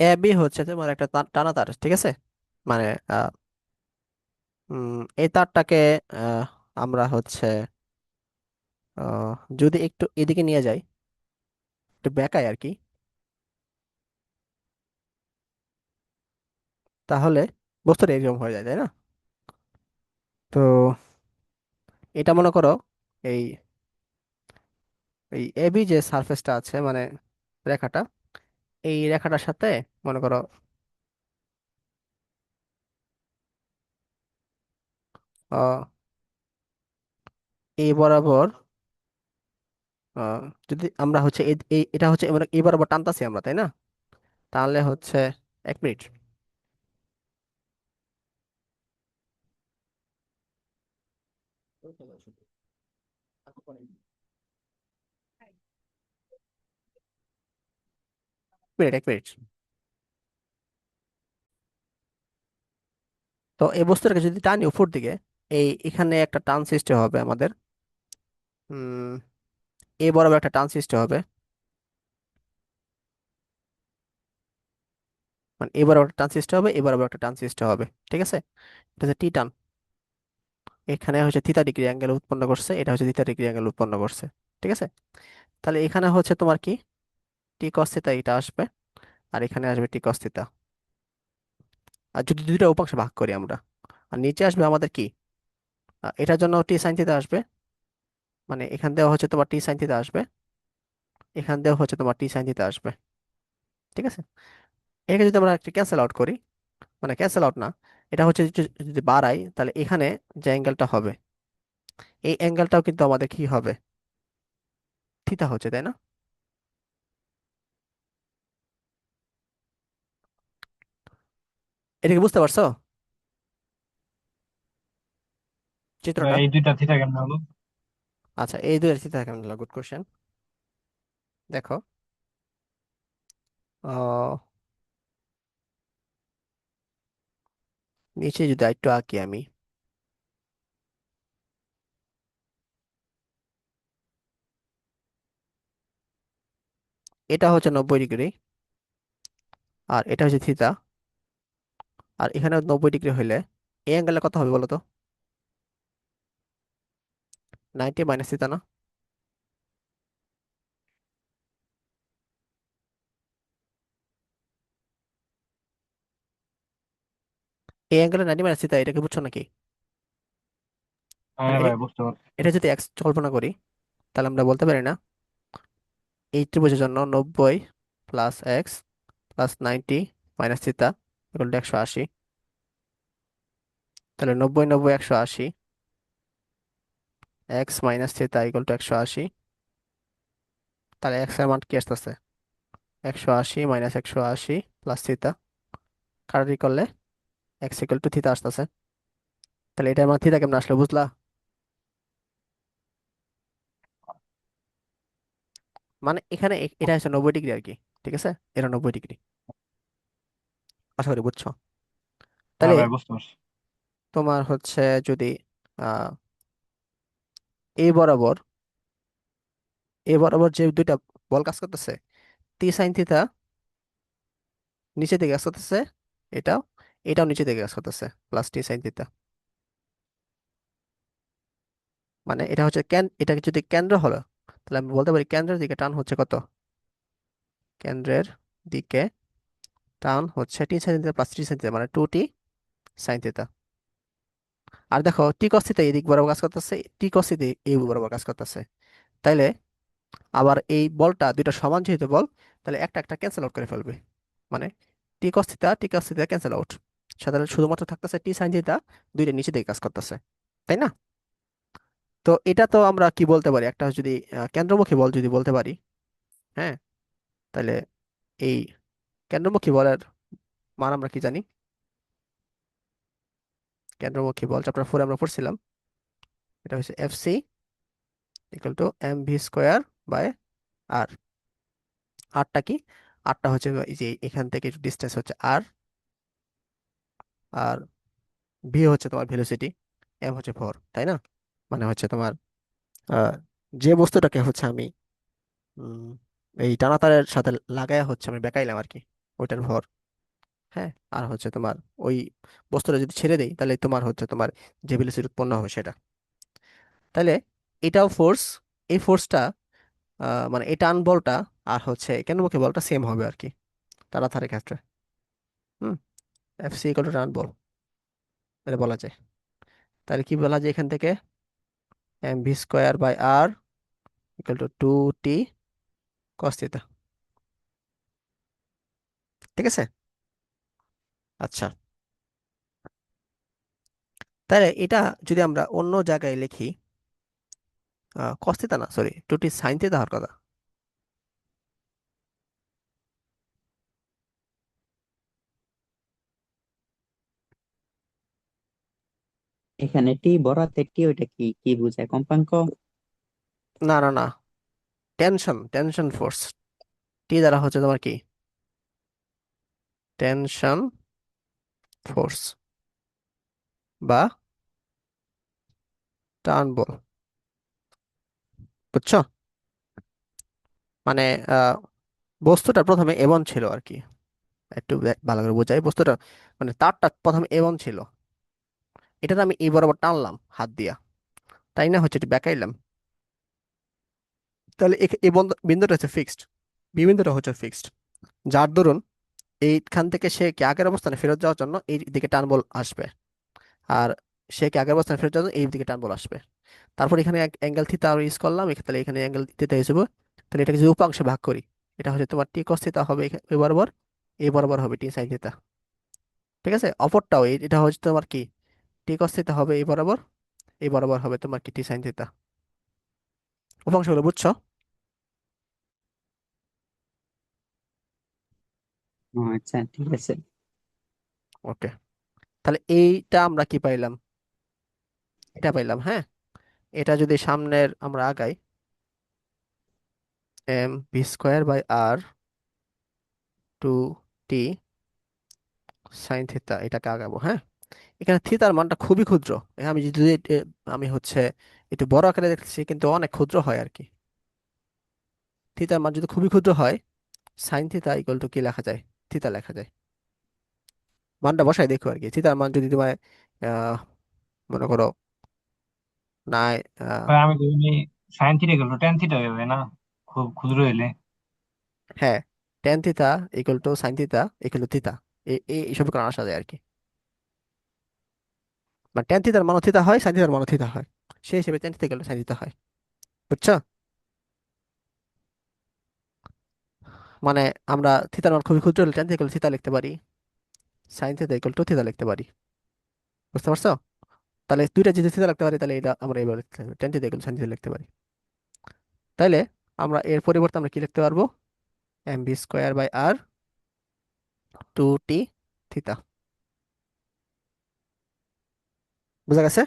A B হচ্ছে তোমার একটা টানা তার, ঠিক আছে? মানে আহ, এই তারটাকে আহ, আমরা হচ্ছে আহ, যদি একটু এদিকে নিয়ে যাই, একটু বেঁকাই আর কি, তাহলে বস্তুটা এরকম হয়ে যায়, তাই না? তো এটা মনে করো, এই এই এবি যে সারফেসটা আছে, মানে রেখাটা, এই রেখাটার সাথে মনে করো আহ, এই বরাবর, আহ, যদি আমরা হচ্ছে এটা হচ্ছে মানে এই বরাবর টানতাছি আমরা, তাই না? তাহলে হচ্ছে, এক মিনিট, এক মিনিট। তো এই বস্তুটাকে যদি টানি উপর দিকে, এখানে একটা টান সৃষ্টি হবে আমাদের, উম এই বরাবর একটা টান সৃষ্টি হবে, মানে এই বরাবর একটা টান সৃষ্টি হবে, এই বরাবর একটা টান সৃষ্টি হবে, ঠিক আছে? এটা হচ্ছে টি টান। এখানে হচ্ছে থিটা ডিগ্রি অ্যাঙ্গেল উৎপন্ন করছে, এটা হচ্ছে থিটা ডিগ্রি অ্যাঙ্গেল উৎপন্ন করছে, ঠিক আছে? তাহলে এখানে হচ্ছে তোমার কি, টি কস থিটা এটা আসবে, আর এখানে আসবে টি কস থিটা। আর যদি দুইটা উপাংশে ভাগ করি আমরা, আর নিচে আসবে আমাদের কি, এটার জন্য টি সাইন থিটা আসবে, মানে এখান দেওয়া হচ্ছে তোমার টি সাইন থিটা আসবে, এখান দেওয়া হচ্ছে তোমার টি সাইন থিটা আসবে, ঠিক আছে? এটাকে যদি আমরা একটা ক্যান্সেল আউট করি, মানে ক্যান্সেল আউট না, এটা হচ্ছে যদি বাড়াই, তাহলে এখানে যে অ্যাঙ্গেলটা হবে, এই অ্যাঙ্গেলটাও কিন্তু আমাদের কি হবে, থিটা হচ্ছে, তাই না? এটা কি বুঝতে পারছো চিত্রটা? এই দুইটা থিটা কেমন হলো? আচ্ছা, এই দুইয়ের থিটা কেমন, গুড কোশ্চেন। দেখো, আহ নিচে যদি একটু আঁকি আমি, এটা হচ্ছে 90 ডিগ্রি, আর এটা হচ্ছে থিতা, আর এখানে 90 ডিগ্রি হইলে এই অ্যাঙ্গেলটা কত হবে বলো তো? 90 মাইনাস থিতা না? এই অ্যাঙ্গেলে 90 মাইনাস থিতা, এটাকে বুঝছো নাকি? মানে হ্যাঁ ভাই, বুঝতে পারছি। এটা যদি এক্স কল্পনা করি, তাহলে আমরা বলতে পারি না, এই ত্রিভুজের জন্য 90 প্লাস এক্স প্লাস 90 মাইনাস থিতা ইকুয়াল টু 180। তাহলে 90 90 180, এক্স মাইনাস থিতা ইকুয়াল টু 180। তাহলে এক্স এর মান কি আসতেছে, 180 মাইনাস 180 প্লাস থিতা, কাটাকাটি করলে এক্স ইকুয়াল টু থিতা আসতেছে। তাহলে এটার মান থিতা কেমন আসলে বুঝলা? মানে এখানে এটা হচ্ছে 90 ডিগ্রি আর কি, ঠিক আছে? এটা 90 ডিগ্রি, আশা করি বুঝছো। হ্যাঁ তাহলে ভাই, বুঝতে পারছি। তোমার হচ্ছে যদি আহ এই বরাবর, এই বরাবর যে দুইটা বল কাজ করতেছে, টি সাইন থিতা নিচে দিকে কাজ করতেছে, এটাও এটাও নিচে দিকে কাজ করতেছে, প্লাস টি সাইন থিতা। মানে এটা হচ্ছে এটাকে যদি কেন্দ্র হলো, তাহলে আমি বলতে পারি কেন্দ্রের দিকে টান হচ্ছে কত, কেন্দ্রের দিকে টান হচ্ছে টি সাইন থিতা প্লাস টি সাইন থিতা, মানে 2 টি সাইন থিতা। আর দেখো টি কস থিতা এই দিক বরাবর কাজ করতেছে, টি কস থিতা এই বরাবর কাজ করতেছে। তাইলে আবার এই বলটা দুইটা সমান যেহেতু বল, তাহলে একটা একটা ক্যান্সেল আউট করে ফেলবে, মানে টি কস থিতা ক্যান্সেল আউট, সাধারণত শুধুমাত্র থাকতেছে টি সাইন থিতা, দুইটা নিচে দিকে কাজ করতেছে, তাই না? তো এটা তো আমরা কি বলতে পারি, একটা যদি কেন্দ্রমুখী বল যদি বলতে পারি, হ্যাঁ, তাহলে এই কেন্দ্রমুখী বলের মান আমরা কি জানি? কেন্দ্রমুখী বল চ্যাপ্টার 4 আমরা পড়ছিলাম, এটা হচ্ছে F C equal to M V square by R. আরটা কি, আরটা হচ্ছে এই যে এখান থেকে ডিস্টেন্স হচ্ছে আর, আর ভি হচ্ছে তোমার ভেলোসিটি, এম হচ্ছে ভর, তাই না? মানে হচ্ছে তোমার আহ, যে বস্তুটাকে হচ্ছে আমি উম, এই টানা তারের সাথে লাগায় হচ্ছে আমি বেঁকাইলাম আর কি, ওইটার ভর। হ্যাঁ, আর হচ্ছে তোমার ওই বস্তুটা যদি ছেড়ে দেই তাহলে তোমার হচ্ছে তোমার যে ভেলোসিটি উৎপন্ন হবে সেটা। তাহলে এটাও ফোর্স, এই ফোর্সটা মানে এই টান বলটা আর হচ্ছে কেন্দ্রমুখী বলটা সেম হবে আর কি তাড়াতাড়ি ক্ষেত্রে। হুম, এফ সি ইকুয়াল টু টান বল, এটা বলা যায়। তাহলে কি বলা যায় এখান থেকে, mv² by r equal to 2t cos theta. ঠিক আছে। আচ্ছা, তাহলে এটা যদি আমরা অন্য জায়গায় লিখি, cos থিটা না, সরি, 2t sin থিটা হওয়ার কথা। এখানে টি বড়হাতের টি, ওইটা কি কি বোঝায়, কম্পাঙ্ক? না না না, টেনশন ফোর্স। টি দ্বারা হচ্ছে তোমার কি, টেনশন ফোর্স বা টান বল। বুঝছো? মানে আহ, বস্তুটা প্রথমে এমন ছিল আর কি, একটু ভালো করে বোঝাই বস্তুটা। মানে তারটা প্রথমে এমন ছিল, এটা আমি এই বরাবর টানলাম হাত দিয়া, তাই না, হচ্ছে এটা বেঁকাইলাম। তাহলে এই বিন্দুটা হচ্ছে ফিক্সড, বি বিন্দুটা হচ্ছে ফিক্সড, যার দরুন এইখান থেকে সে কি আগের অবস্থানে ফেরত যাওয়ার জন্য এই দিকে টান বল আসবে, আর সে কি আগের অবস্থানে ফেরত যাওয়ার জন্য এই দিকে টান বল আসবে। তারপর এখানে অ্যাঙ্গেল থিতা আর ইউজ করলাম, তাহলে এখানে অ্যাঙ্গেল থিতা হিসেবে, তাহলে এটাকে যদি উপাংশে ভাগ করি, এটা হচ্ছে তোমার টি কস থিতা হবে এই বরাবর, এই বরাবর হবে টি সাইন থিতা। ঠিক আছে, অপরটাও এটা হচ্ছে তোমার কি, টি কস থিতা হবে এই বরাবর, এই বরাবর হবে তোমার কি টি সাইন থিতা। উপাংশগুলো বুঝছো? ও আচ্ছা, ঠিক আছে। ওকে, তাহলে এইটা আমরা কি পাইলাম, এটা পাইলাম। হ্যাঁ, এটা যদি সামনের আমরা আগাই, mv² by r 2t sine থিতা, এটাকে আগাবো। হ্যাঁ, এখানে থিতার মানটা খুবই ক্ষুদ্র। আমি যদি আমি হচ্ছে একটু বড় আকারে দেখছি কিন্তু অনেক ক্ষুদ্র হয় আর কি। থিতার মান যদি খুবই ক্ষুদ্র হয়, সাইন থিতা ইকুয়াল টু কি লেখা যায়, থিতা লেখা যায়। মানটা বসাই দেখো আর কি, থিতার মান যদি তোমার আহ মনে করো নাই, আহ, ভাই আমি যদি সাইন থিটা গেল টেন থিটা হবে না, খুব ক্ষুদ্র হইলে। হ্যাঁ, tan theta equal to sine theta equal to theta, এই সমীকরণ আসা যায় আর কি। মানে টেন থিতার মান থিতা হয়, সাইন থিতার মান থিতা হয়, সেই হিসেবে ten theta equal to sine থিতা হয়। বুঝছো? মানে আমরা থিতার মান খুবই ক্ষুদ্র হলে টেন থিতা ইকুয়াল থিতা লিখতে পারি, সাইন থিতা ইকুয়াল টু থিতা লিখতে পারি। বুঝতে পারছো? তাহলে দুইটা যদি থিতা লিখতে পারি তাহলে এটা আমরা এইভাবে লিখতে পারি, ten theta equal sine theta লিখতে পারি। তাইলে আমরা এর পরিবর্তে আমরা কি লিখতে পারবো, mv² বাই r 2t থিতা। বুঝা গেছে?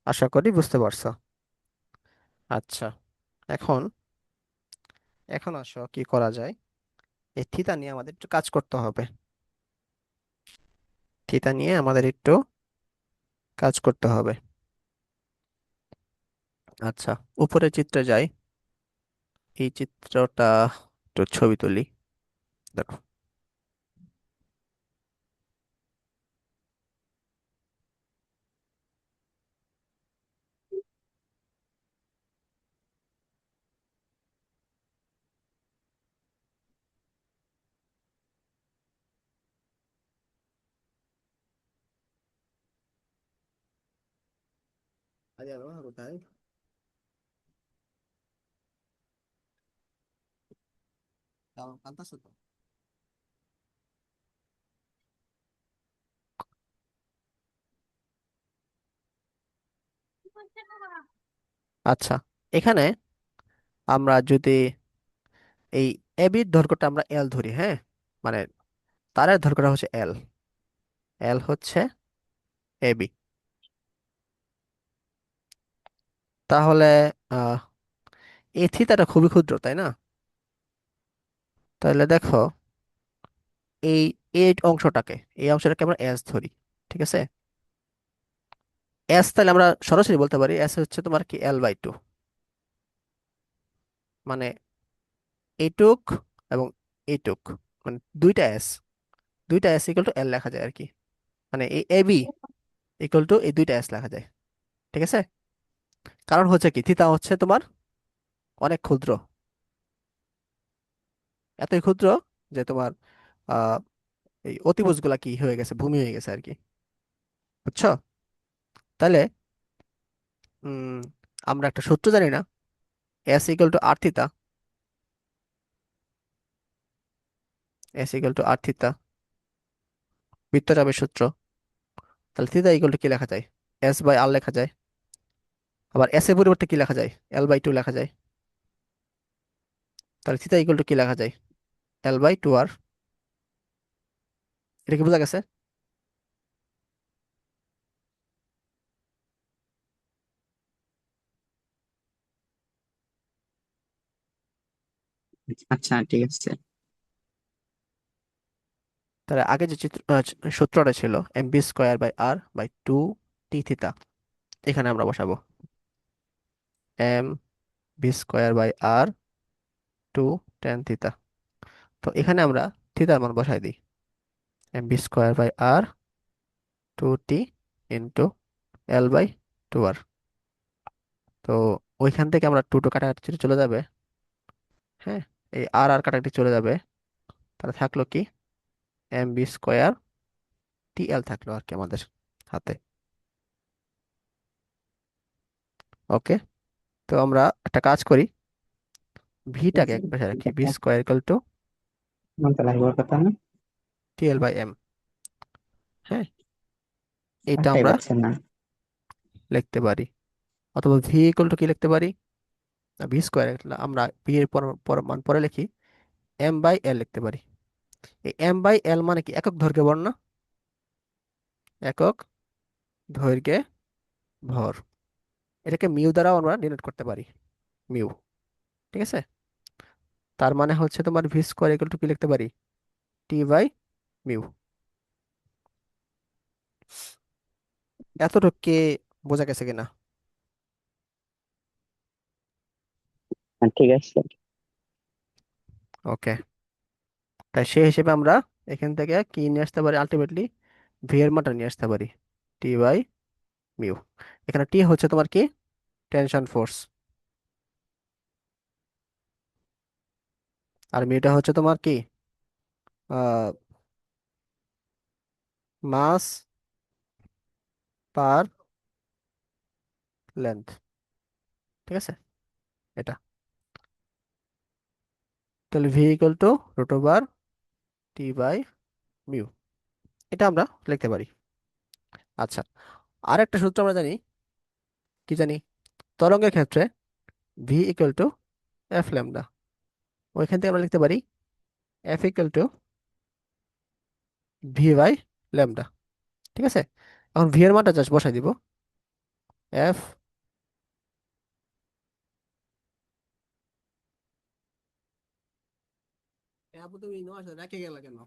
আশা করি বুঝতে পারছো। আচ্ছা, এখন এখন আসো কি করা যায়, এই থিতা নিয়ে আমাদের একটু কাজ করতে হবে। থিতা নিয়ে আমাদের একটু কাজ করতে হবে। আচ্ছা, উপরে চিত্রে যাই, এই চিত্রটা একটু ছবি তুলি। দেখো, কোথায়? কান্তাছো তো? আচ্ছা, এখানে আমরা যদি এই এবির দৈর্ঘ্যটা আমরা এল ধরি, হ্যাঁ, মানে তারের দৈর্ঘ্যটা হচ্ছে এল, এল হচ্ছে এবি। তাহলে আহ এই থিতাটা খুবই ক্ষুদ্র, তাই না? তাহলে দেখো, এই এই অংশটাকে আমরা এস ধরি। ঠিক আছে, এস, তাহলে আমরা সরাসরি বলতে পারি এস হচ্ছে তোমার কি L/2, মানে এইটুক এবং এইটুক, মানে দুইটা এস ইকুয়াল টু এল লেখা যায় আর কি, মানে এই এ বি ইকুয়াল টু এই দুইটা এস লেখা যায়। ঠিক আছে, কারণ হচ্ছে কি থিতা হচ্ছে তোমার অনেক ক্ষুদ্র, এতই ক্ষুদ্র যে তোমার আহ এই অতিভুজ গুলা কি হয়ে গেছে, ভূমি হয়ে গেছে আর কি, বুঝছো? তাহলে উম আমরা একটা সূত্র জানি না, S equal to R theta, S equal to R theta, বৃত্তচাপের সূত্র। তাহলে থিতা ইকুয়াল টু কি লেখা যায়? এস বাই আর লেখা যায়। আবার এস এর পরিবর্তে কি লেখা যায়? এল বাই টু লেখা যায়। তাহলে থিতা ইকুয়াল টু কি লেখা যায়? এল বাই টু আর। এটা কি বোঝা গেছে? আচ্ছা ঠিক আছে। তাহলে আগে যে সূত্রটা ছিল M B square by R by two T theta, এখানে আমরা বসাবো M B square by R two tan theta. তো এখানে আমরা থিতার মান বসাই দিই, M B square by R two T into L by two R. তো ওইখান থেকে আমরা টু টু কাটাকাটি চলে যাবে, হ্যাঁ, এই আর আর কাটাকাটি চলে যাবে, তাহলে থাকলো কি এম বি স্কোয়ার টি এল থাকলো আর কি আমাদের হাতে। ওকে, তো আমরা একটা কাজ করি, ভিটাকে এক পাশে রাখি, বি স্কোয়ার ইকুয়াল টু মনটা লাগবার কথা না। টি এল বাই এম। হ্যাঁ, এটা আটটাই আমরা পাচ্ছে না। লিখতে পারি, অথবা ভি ইকুয়াল টু কি লিখতে পারি, ভি স্কোয়ার, আমরা ভি এর মান পরে লিখি, এম বাই এল লিখতে পারি। এই এম বাই এল মানে কি একক দৈর্ঘ্যে ভর না, একক দৈর্ঘ্যে ভর। এটাকে মিউ দ্বারাও আমরা ডিনোট করতে পারি, মিউ। ঠিক আছে, তার মানে হচ্ছে তোমার ভি স্কোয়ার ইকুয়াল টু কি লিখতে পারি, টি বাই মিউ। এতটুকু কে বোঝা গেছে কিনা? হ্যাঁ, ঠিক আছে। ওকে, তাই সেই হিসেবে আমরা এখান থেকে কি নিয়ে আসতে পারি, আলটিমেটলি ভি এর মানটা নিয়ে আসতে পারি, টি বাই মিউ। এখানে টি হচ্ছে তোমার কি টেনশন ফোর্স, আর মিউটা হচ্ছে তোমার কি মাস পার লেন্থ। ঠিক আছে, এটা তাহলে V equal to root over T by mu, এটা আমরা লিখতে পারি। আচ্ছা, আর একটা সূত্র আমরা জানি, কি জানি, তরঙ্গের ক্ষেত্রে V equal to F lambda. ওইখান থেকে আমরা লিখতে পারি F equal to V by lambda. ঠিক আছে, এখন ভি এর মানটা জাস্ট বসাই দিব, এফ তুমি রেখে গেলে কেন,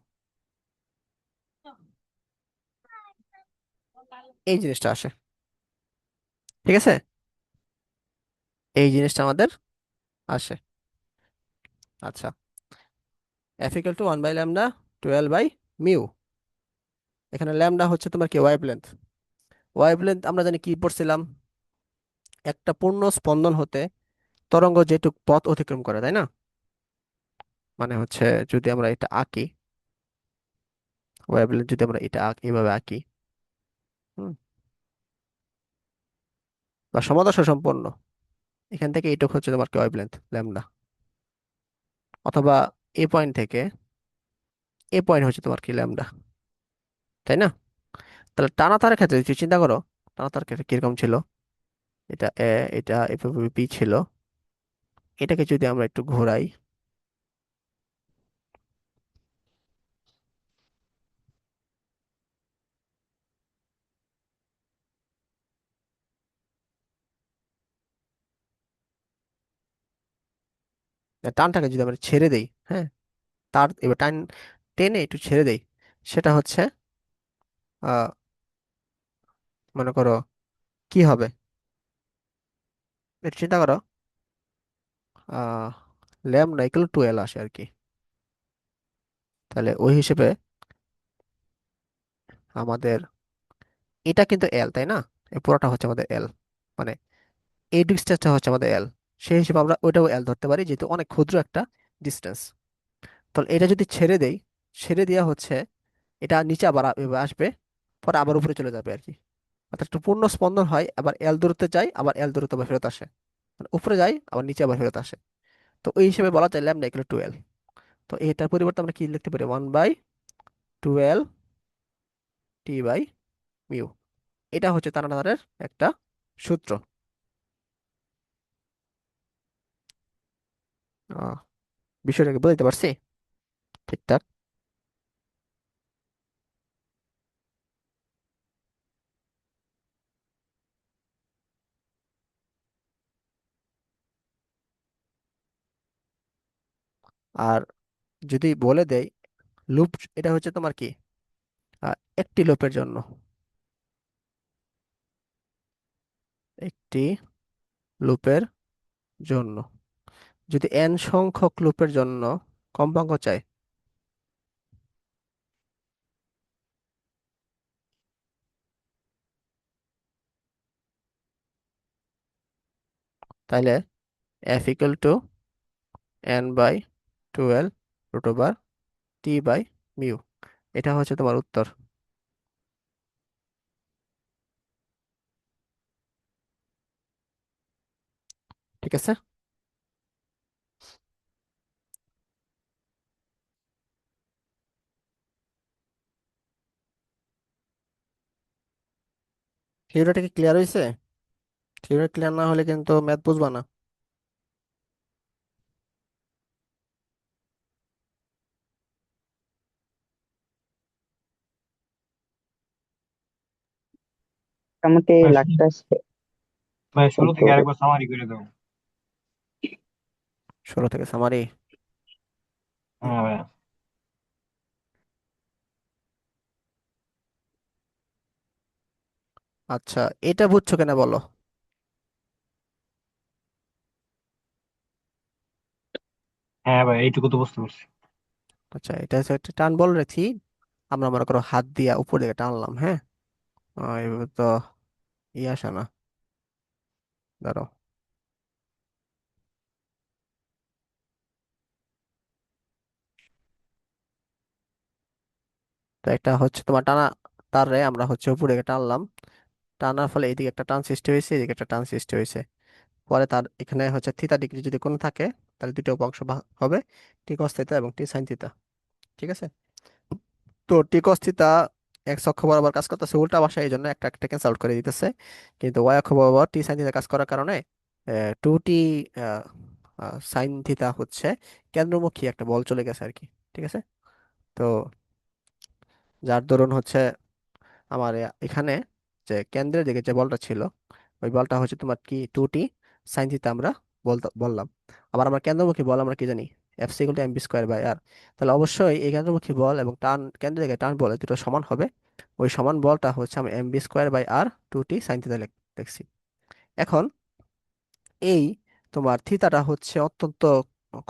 এই জিনিসটা আসে। ঠিক আছে, এই জিনিসটা আমাদের আসে। আচ্ছা, F equal to one by lambda twelve by mu. এখানে ল্যামডা হচ্ছে তোমার কি ওয়েভ লেন্থ। ওয়েভ লেন্থ আমরা জানি কি পড়ছিলাম, একটা পূর্ণ স্পন্দন হতে তরঙ্গ যেটুক পথ অতিক্রম করে, তাই না? মানে হচ্ছে যদি আমরা এটা আঁকি, ওয়েভ লেন্থ যদি আমরা এটা এইভাবে আঁকি, হুম, বা সমদর্শ সম্পন্ন, এখান থেকে এইটুক হচ্ছে তোমার কি ওয়েভ লেন্থ ল্যামডা, অথবা এ পয়েন্ট থেকে এ পয়েন্ট হচ্ছে তোমার কি ল্যামডা, তাই না? তাহলে টানা তারের ক্ষেত্রে যদি চিন্তা করো, টানা তারের ক্ষেত্রে কিরকম ছিল, এটা এ, এটা এভাবে বি ছিল, এটাকে যদি আমরা একটু ঘোরাই, টানটাকে যদি আমরা ছেড়ে দেই, হ্যাঁ, তার এবার টান টেনে একটু ছেড়ে দেই, সেটা হচ্ছে আহ মনে করো কি হবে, একটু চিন্তা করো, ল্যামডা ইকুয়াল টু এল আসে আর কি। তাহলে ওই হিসেবে আমাদের এটা কিন্তু এল, তাই না? এই পুরোটা হচ্ছে আমাদের এল, মানে এই ডিস্টেন্সটা হচ্ছে আমাদের এল। সেই হিসেবে আমরা ওইটাও এল ধরতে পারি, যেহেতু অনেক ক্ষুদ্র একটা ডিস্টেন্স। তাহলে এটা যদি ছেড়ে দেই, ছেড়ে দেওয়া হচ্ছে, এটা নিচে আবার এভাবে আসবে, পরে আবার উপরে চলে যাবে আর কি। অর্থাৎ একটা পূর্ণ স্পন্দন হয়, আবার এল দূরত্বে যায়, আবার এল দূরত্বে আবার ফেরত আসে, মানে উপরে যায় আবার নিচে আবার ফেরত আসে। তো ওই হিসেবে বলা যায় ল্যামডা ইকুয়াল টু এল। তো এটার পরিবর্তে আমরা কি লিখতে পারি? 1/12 টি বাই মিউ। এটা হচ্ছে টানাটানের একটা সূত্র। আহ, বিষয়টাকে বুঝতে পারছি ঠিকঠাক? আর যদি বলে দেই লুপ, এটা হচ্ছে তোমার কি, একটি লুপের জন্য, একটি লুপের জন্য যদি n সংখ্যক লুপের জন্য কম্পাঙ্ক চাই, তাহলে f equal to n/12 root over T by mu. এটা হচ্ছে তোমার উত্তর। ঠিক আছে। থিওরিটা কি ক্লিয়ার হয়েছে? থিওরি ক্লিয়ার না হলে কিন্তু ম্যাথ বুঝবা না। মোটামুটি ভাই শুরু লাগতেছে। ভাই শুরু কিন্তু থেকে আরেকবার সামারি করে দাও। 16 থেকে সামারি। হ্যাঁ ভাই। আচ্ছা, এটা বুঝছো কেন বলো? হ্যাঁ ভাই, এইটুকু তো বুঝতে পারছি। আচ্ছা, এটা হচ্ছে একটা টান বল রেখি, আমরা মনে করো হাত দিয়া উপর দিকে টানলাম, হ্যাঁ? এভাবে তো আসে না। ধরো, তো একটা হচ্ছে তোমার টানা তারে আমরা হচ্ছে উপর দিকে টানলাম, টানার ফলে এদিকে একটা টান সৃষ্টি হয়েছে, এদিকে একটা টান সৃষ্টি হয়েছে। পরে তার এখানে হচ্ছে থিতা ডিগ্রি যদি কোনো থাকে, তাহলে দুটো অংশ ভাগ হবে, টি কস থিতা এবং টি সাইন থিতা। ঠিক আছে। তো টি কস থিতা এক্স অক্ষ বরাবর কাজ করতেছে উল্টা ভাষা, এই জন্য একটা একটা ক্যান্সেল আউট করে দিতেছে। কিন্তু ওয়াই অক্ষ বরাবর টি সাইন থিতা কাজ করার কারণে 2t সাইন থিতা হচ্ছে কেন্দ্রমুখী একটা বল চলে গেছে আর কি। ঠিক আছে। তো যার দরুন হচ্ছে আমার এখানে যে কেন্দ্রের দিকে যে বলটা ছিল, ওই বলটা হচ্ছে তোমার কি 2t সাইন থিতা আমরা বললাম। আবার আমরা কেন্দ্রমুখী বল আমরা কি জানি? F C equal to M B square by R. তাহলে অবশ্যই এই কেন্দ্রমুখী বল এবং টান কেন্দ্রের দিকে টান বল দুটো সমান হবে। ওই সমান বলটা হচ্ছে আমি MB square by R 2t sine theta লিখছি। এখন এই তোমার থিতাটা হচ্ছে অত্যন্ত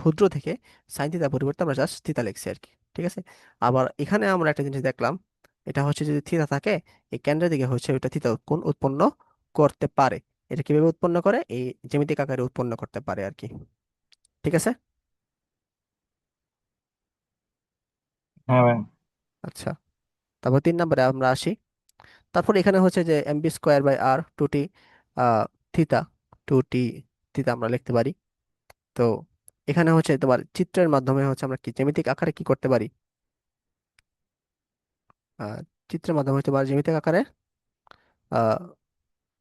ক্ষুদ্র থেকে সাইন থিতার পরিবর্তে আমরা জাস্ট থিতা লিখছি আর কি। ঠিক আছে। আবার এখানে আমরা একটা জিনিস দেখলাম, এটা হচ্ছে যদি থিতা থাকে, এই কেন্দ্রের দিকে হচ্ছে ওইটা থিতা কোণ উৎপন্ন করতে পারে। এটা কিভাবে উৎপন্ন করে? এই জ্যামিতিক আকারে উৎপন্ন করতে পারে আর কি। ঠিক আছে। হ্যাঁ ভাই। আচ্ছা, তারপর 3 নম্বরে আমরা আসি। তারপর এখানে হচ্ছে যে MB square by R 2t theta, 2t theta আমরা লিখতে পারি। তো এখানে হচ্ছে তোমার চিত্রের মাধ্যমে হচ্ছে আমরা কি জ্যামিতিক আকারে কি করতে পারি? আহ, চিত্রের মাধ্যমে হচ্ছে বা জ্যামিতিক আকারে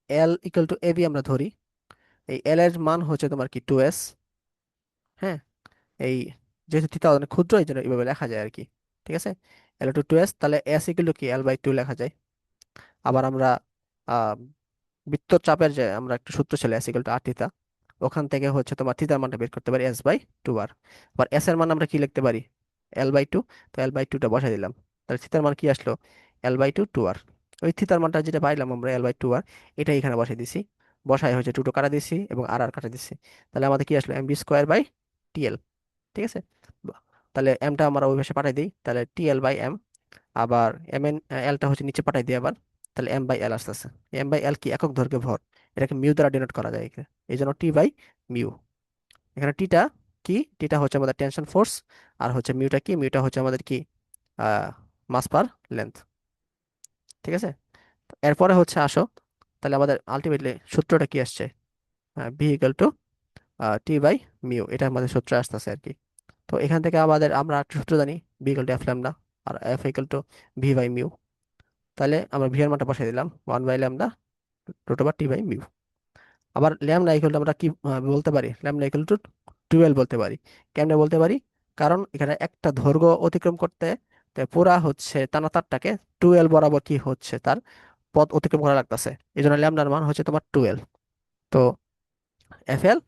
এল ইকুয়াল টু এবি আমরা ধরি। এই এল এর মান হচ্ছে তোমার কি 2s। হ্যাঁ, এই যেহেতু থিটা অনেক ক্ষুদ্র এই জন্য এইভাবে লেখা যায় আর কি। ঠিক আছে। এল টু 2s, তাহলে এস ইকুয়াল টু কি L/2 লেখা যায়। আবার আমরা আহ বৃত্তর চাপের যে আমরা একটা সূত্র ছিল এস ইকুয়াল টু আর থিতা, ওখান থেকে হচ্ছে তোমার থিতার মানটা বের করতে পারি S/2 আর। আবার এস এর মান আমরা কি লিখতে পারি? L/2। তো L/2টা বসাই দিলাম, তাহলে থিতার মান কি আসলো? L/2 2r। ওই থিতার মানটা যেটা পাইলাম আমরা L/2 আর, এটাই এখানে বসাই দিছি। বসাই হচ্ছে 2 কাটা দিছি এবং আর আর কাটা দিছি। তাহলে আমাদের কি আসলো? MB square by T TL, ঠিক আছে? তাহলে এমটা আমরা ওই পাশে পাঠাই দিই, তাহলে টিএল বাই এম। আবার এম এন এলটা হচ্ছে নিচে পাঠাই দিই আবার, তাহলে এম বাই এল আসতেছে। এম বাই এল কি? একক দৈর্ঘ্যে ভর, এটাকে মিউ দ্বারা ডিনোট করা যায় এখানে। এই জন্য টি বাই মিউ। এখানে টিটা কি? টিটা হচ্ছে আমাদের টেনশন ফোর্স, আর হচ্ছে মিউটা কি? মিউটা হচ্ছে আমাদের কি? মাস পার লেন্থ, ঠিক আছে? এরপরে হচ্ছে আসো, তাহলে আমাদের আলটিমেটলি সূত্রটা কি আসছে? V equal to T by mu, এটা আমাদের সূত্র আসতেছে আর কি। তো এখান থেকে আমাদের আমরা একটা সূত্র জানি, B equal to F lambda, আর F equal to V by mu. তাহলে আমরা ভি এর মানটা বসাই দিলাম 1/λ root over T by mu. আবার ল্যামডা ইকুয়াল টু আমরা কি বলতে পারি? ল্যামডা ইকুয়াল টু 12 বলতে পারি। কেমনে বলতে পারি? কারণ এখানে একটা দৈর্ঘ্য অতিক্রম করতে তো পুরা হচ্ছে টানা তারটাকে 12 বরাবর কি হচ্ছে তার পথ অতিক্রম করা লাগতেছে, এই জন্য ল্যামডার মান হচ্ছে তোমার 12। তো F L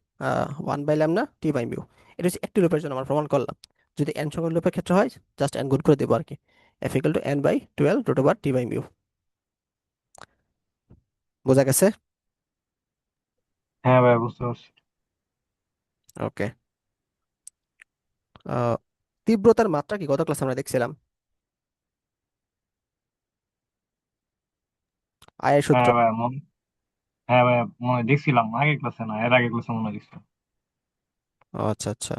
1/λ T by mu, এটা হচ্ছে একটি লুপের জন্য আমরা প্রমাণ করলাম। যদি এন সংখ্যক লুপের ক্ষেত্রে হয়, জাস্ট এন গুণ করে দেবো আর কি। F equal to n/12 root over T by mu. বোঝা গেছে? হ্যাঁ ভাই, বুঝতে পারছি। ওকে। তীব্রতার মাত্রা কি গত ক্লাসে আমরা দেখছিলাম, আয়ের সূত্র। হ্যাঁ ভাই হ্যাঁ ভাই, মনে দেখছিলাম আগের ক্লাসে, না এর আগের ক্লাসে মনে দেখছিলাম। ও আচ্ছা আচ্ছা,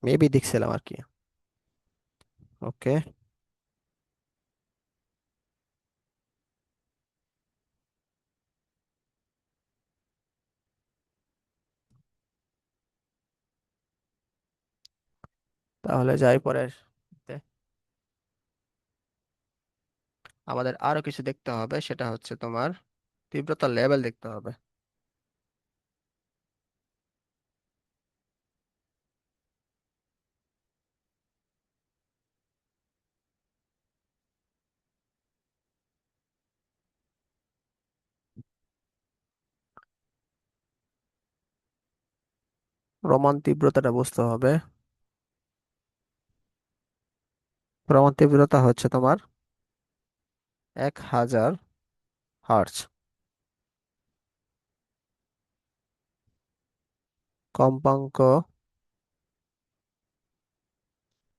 মেবি দেখছিলাম আর কি। ওকে, তাহলে যাই পরের তে। আমাদের আরো কিছু দেখতে হবে, সেটা হচ্ছে তোমার তীব্রতার লেভেল দেখতে হবে। প্রমাণ তীব্রতাটা বুঝতে হবে। প্রমাণ তীব্রতা হচ্ছে তোমার 1000 হার্টজ। কম্পাঙ্ক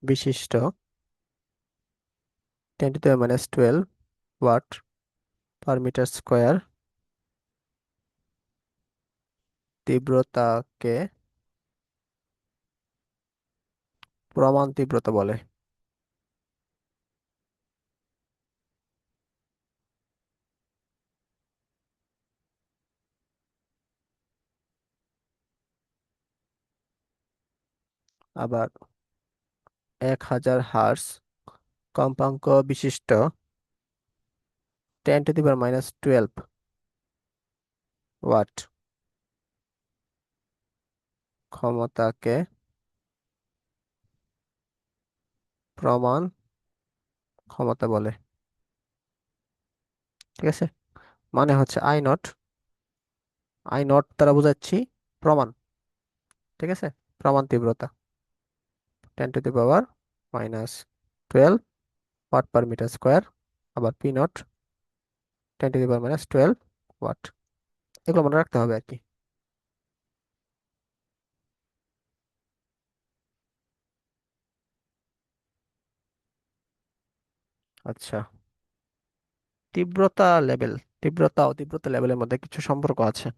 বিশিষ্ট 10⁻12 ওয়াট পার মিটার স্কোয়ার তীব্রতাকে প্রমাণ তীব্রতা বলে। আবার 1000 হার্টজ কম্পাঙ্ক বিশিষ্ট 10⁻12 ওয়াট ক্ষমতাকে প্রমাণ ক্ষমতা বলে, ঠিক আছে? মানে হচ্ছে আই নট দ্বারা বোঝাচ্ছি প্রমাণ, ঠিক আছে? প্রমাণ তীব্রতা 10⁻12 ওয়াট পার মিটার স্কোয়ার। আবার পি নট 10⁻12 ওয়াট। এগুলো মনে রাখতে হবে আর কি। আচ্ছা, তীব্রতা লেভেল, তীব্রতা ও তীব্রতা লেভেলের মধ্যে কিছু সম্পর্ক আছে।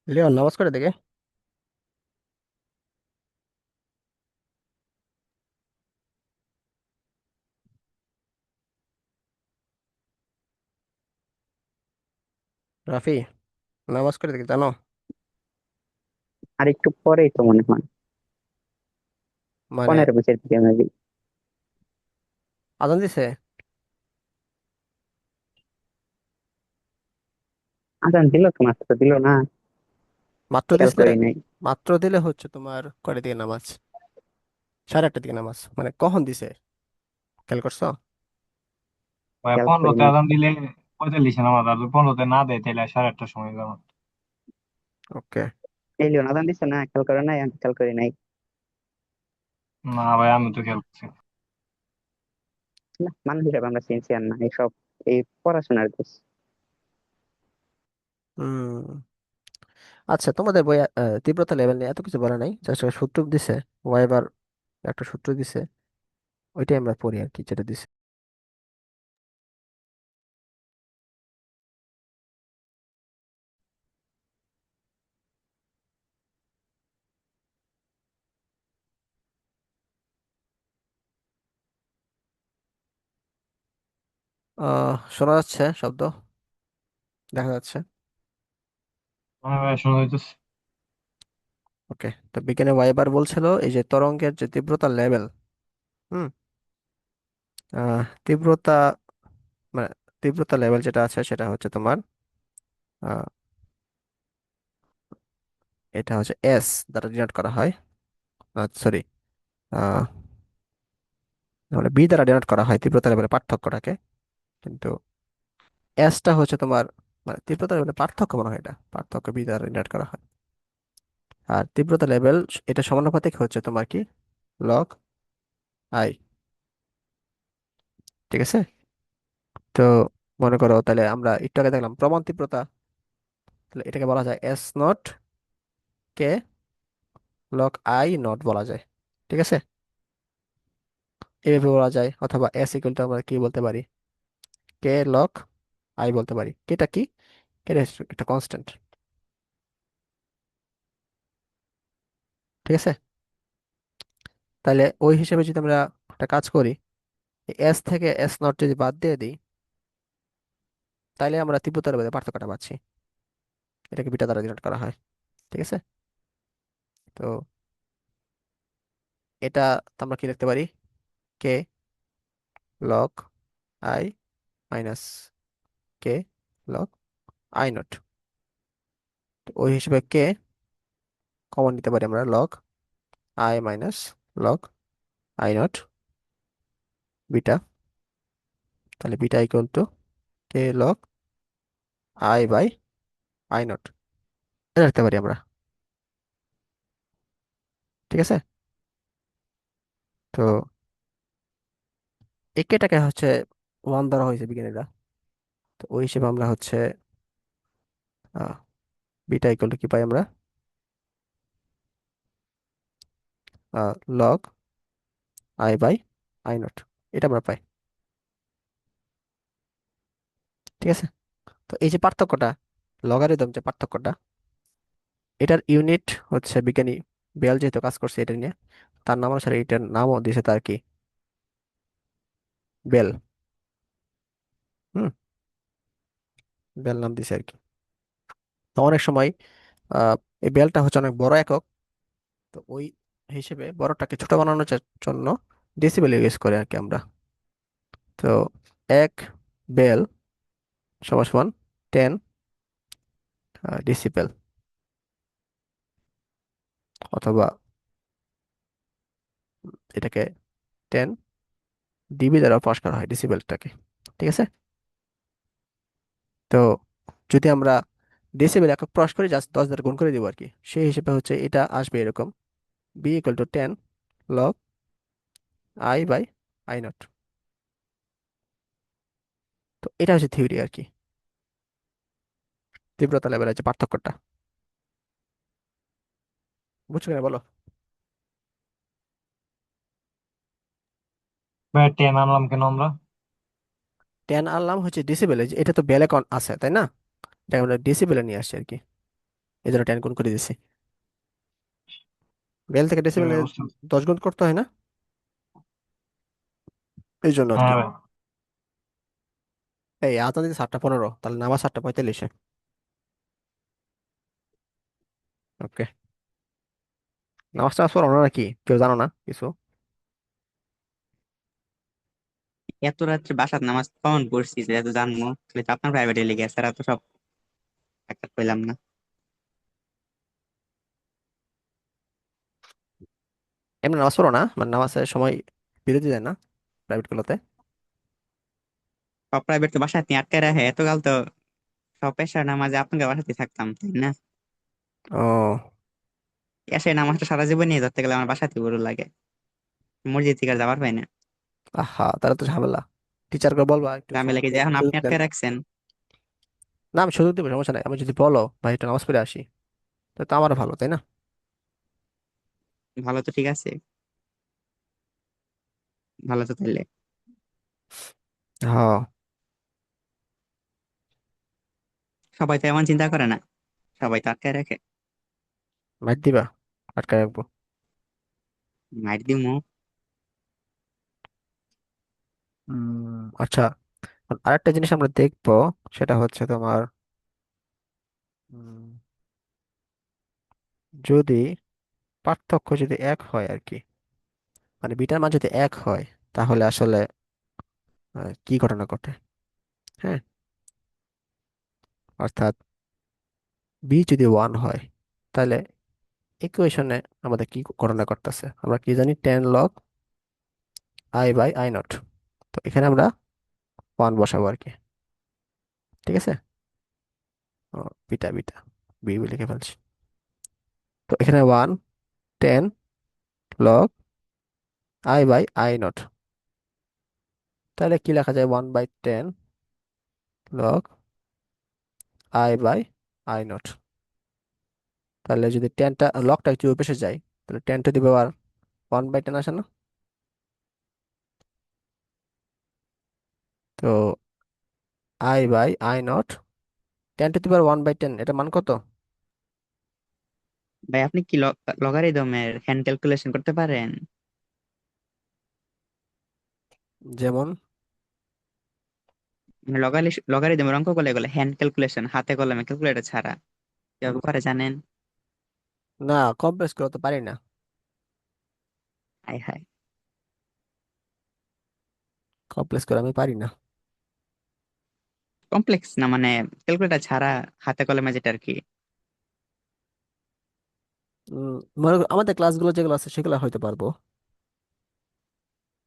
লিওন নামাজ করে দেখে। রাফি নামাজ করে দেখে জানো? আর একটু পরেই তো মনে হয়, মানে 15-20 দিকে মেবি। আজান দিছে? আজান দিল তো, মাত্র দিল না, মাত্র খেয়াল দিছে? করি নাই। মাত্র দিলে হচ্ছে তোমার কয়টা দিকে নামাজ? 8:30 দিকে নামাজ মানে কখন দিছে খেয়াল করছো? ভাই খেয়াল করি 15-তে নাই। আজান দিলে 45-এ নামাজ, আর যদি 15-তে না দেয় তাহলে 8:30-টার সময় যাবো। ওকে। এই লিওন আজান দিছে না, খেয়াল করে নাই, আমি খেয়াল করি নাই। না ভাই, আমি তো খেয়াল করছি। না, মানুষ হিসেবে আমরা সিনসিয়ার না, এইসব এই পড়াশোনার দেশ। হুম। আচ্ছা, তোমাদের বই তীব্রতা লেভেল নিয়ে এত কিছু বলা নাই, জাস্ট সূত্র দিছে, ওয়াইবার একটা সূত্র দিছে, ওইটাই আমরা পড়ি আর কি, যেটা দিছে। শোনা যাচ্ছে শব্দ, দেখা যাচ্ছে? হ্যাঁ ভাই শোনা যাইতেছে। ওকে, তো বিজ্ঞানী ওয়াইবার বলছিল এই যে তরঙ্গের যে তীব্রতা লেভেল, হুম, তীব্রতা মানে তীব্রতা লেভেল যেটা আছে সেটা হচ্ছে তোমার আহ, এটা হচ্ছে এস দ্বারা ডিনোট করা হয়, সরি, মানে বি দ্বারা ডিনোট করা হয় তীব্রতা লেভেলের পার্থক্যটাকে, কিন্তু এসটা হচ্ছে তোমার মানে তীব্রতা লেভেলের পার্থক্য মনে হয়, এটা পার্থক্য বি দ্বারা ডিনোট করা হয়। আর তীব্রতা লেভেল এটা সমানুপাতিক হচ্ছে তোমার কি লগ আই, ঠিক আছে? তো মনে করো তাহলে আমরা একটু আগে দেখলাম প্রমাণ তীব্রতা, তাহলে এটাকে বলা যায় S not K log I not বলা যায়, ঠিক আছে? এভাবে বলা যায়, অথবা এস ইকুয়াল টু আমরা কি বলতে পারি, কে লগ আই বলতে পারি। কেটা কি? এটা হচ্ছে একটা কনস্ট্যান্ট, ঠিক আছে? তাহলে ওই হিসেবে যদি আমরা একটা কাজ করি, এস থেকে এস নট যদি বাদ দিয়ে দিই, তাহলে আমরা তীব্রতার মধ্যে পার্থক্যটা পাচ্ছি, এটাকে বিটা দ্বারা ডিনোট করা হয়, ঠিক আছে? তো এটা তো আমরা কি লিখতে পারি, K log I minus K log I naught. ওই হিসেবে কে কমন নিতে পারি আমরা, log I minus log I naught beta, তাহলে beta equal to K log I by I not, এটা রাখতে পারি আমরা, ঠিক আছে? তো এই কেটাকে হচ্ছে ওয়ান ধরা হয়েছে বিজ্ঞানীরা, তো ওই হিসেবে আমরা হচ্ছে বিটা ইকুয়াল টু কি পাই আমরা, log I by I not, এটা আমরা পাই, ঠিক আছে? তো এই যে পার্থক্যটা, লগারিদম যে পার্থক্যটা, এটার ইউনিট হচ্ছে বিজ্ঞানী বেল যেহেতু কাজ করছে এটা নিয়ে, তার নাম অনুসারে এটার নামও দিয়েছে তার কি, বেল। হুম, বেল নাম দিয়েছে আর কি। তো অনেক সময় আহ এই বেলটা হচ্ছে অনেক বড় একক, তো ওই হিসেবে বড়টাকে ছোট বানানোর জন্য ডেসিবেল ইউজ করে আর কি আমরা। তো এক বেল সমান সমান 10 ডেসিবেল, অথবা এটাকে 10 ডিবি দ্বারা প্রকাশ করা হয় ডেসিবেলটাকে, ঠিক আছে? তো যদি আমরা ডেসিবেল একক প্রকাশ করি, জাস্ট 10 দ্বারা গুণ করে দিব আর কি, সেই হিসেবে হচ্ছে এটা আসবে এরকম, B equal to 10 log I by I nought. তো এটা হচ্ছে থিওরি আর কি, তীব্রতা লেভেলের যে পার্থক্যটা, বুঝছো কিনা বলো? ভাই 10 আনলাম কেন আমরা? 10 আনলাম হচ্ছে ডেসিবেলে, এটা তো বেলে আছে তাই না, এটা আমরা ডেসিবেলে নিয়ে আসছি আর কি, এই জন্য 10 গুণ করে দিছি। বেল থেকে হ্যাঁ ডেসিবেলে ভাই, বুঝতে পারছি। 10 গুণ করতে হয় না, এই জন্য আর হ্যাঁ কি। ভাই। এই আজান দিতে 7:15, তাহলে নামাজ 7:45। ওকে, নামাজ টামাজ পড়ো না নাকি, কেউ জানো না কিছু? এত রাত্রে বাসার নামাজ কখন পড়ছি যে এত জানবো? তাহলে তো আপনার প্রাইভেটে লেগে আছে, তো সব একটা পেলাম না। এমনি নামাজ পড়ো না, মানে নামাজের সময় বিরতি দেয় না প্রাইভেট গুলোতে? সব প্রাইভেট তো বাসাতে আটকে রাখে, এত কাল তো সব পেশার নামাজে আপনাকে বাসাতে থাকতাম, তাই না? ও, এসে নামাজটা সারা জীবন নিয়ে ধরতে গেলে আমার বাসাতে বড় লাগে, মসজিদ থেকে আর যাবার পাই না। আহা, তাহলে তো ঝামেলা। টিচারকে বলবা একটু ঝামেলা কি যে এখন আপনি সুযোগ দেন। আটকে রাখছেন? না, আমি সুযোগ দেবো, সমস্যা নাই। আমি যদি বলো ভাই একটু নামাজ পড়ে আসি, তো তো আমারও ভালো, তাই না? ভালো তো ঠিক আছে, ভালো তো তাইলে। হ্যাঁ। সবাই তো এমন চিন্তা করে না, সবাই তো আটকায় রাখে। মাইর দিবা? আটকায় রাখবো? মাইর দিমু। আচ্ছা, আরেকটা জিনিস আমরা দেখবো, সেটা হচ্ছে তোমার উম, যদি পার্থক্য যদি এক হয় আর কি, মানে বিটার মান যদি এক হয়, তাহলে আসলে কি ঘটনা ঘটে? হ্যাঁ, অর্থাৎ বি যদি ওয়ান হয়, তাহলে ইকুয়েশনে আমাদের কি ঘটনা ঘটতেছে? আমরা কি জানি, 10 log I/I0। তো এখানে আমরা ওয়ান বসাবো আর কি, ঠিক আছে? ও, বিটা বিটা বি লিখে ফেলছি। তো এখানে 10 log I/I0। তাহলে কি লেখা যায়? 1/10 log I/I0। তাহলে যদি টেনটা লগটা একটু ওই পাশে যায়, তাহলে 10 to the power 1/10 আসে না? তো I/I0, 10 to the power 1/10, এটা মান কত? ভাই আপনি কি লগারিদমের হ্যান্ড ক্যালকুলেশন করতে পারেন? যেমন? মানে লগারিদমের অঙ্ক করলে এগুলো হ্যান্ড ক্যালকুলেশন, হাতে কলমে ক্যালকুলেটর ছাড়া কিভাবে করে জানেন? না, কমপ্লেক্স করে তো পারি না। High high. কমপ্লেক্স করে আমি পারি না। কমপ্লেক্স না মানে ক্যালকুলেটর ছাড়া, হাতে কলমে যেটা আর কি। উম, মনে করো আমাদের ক্লাসগুলো যেগুলো আছে সেগুলো হয়তো পারবো,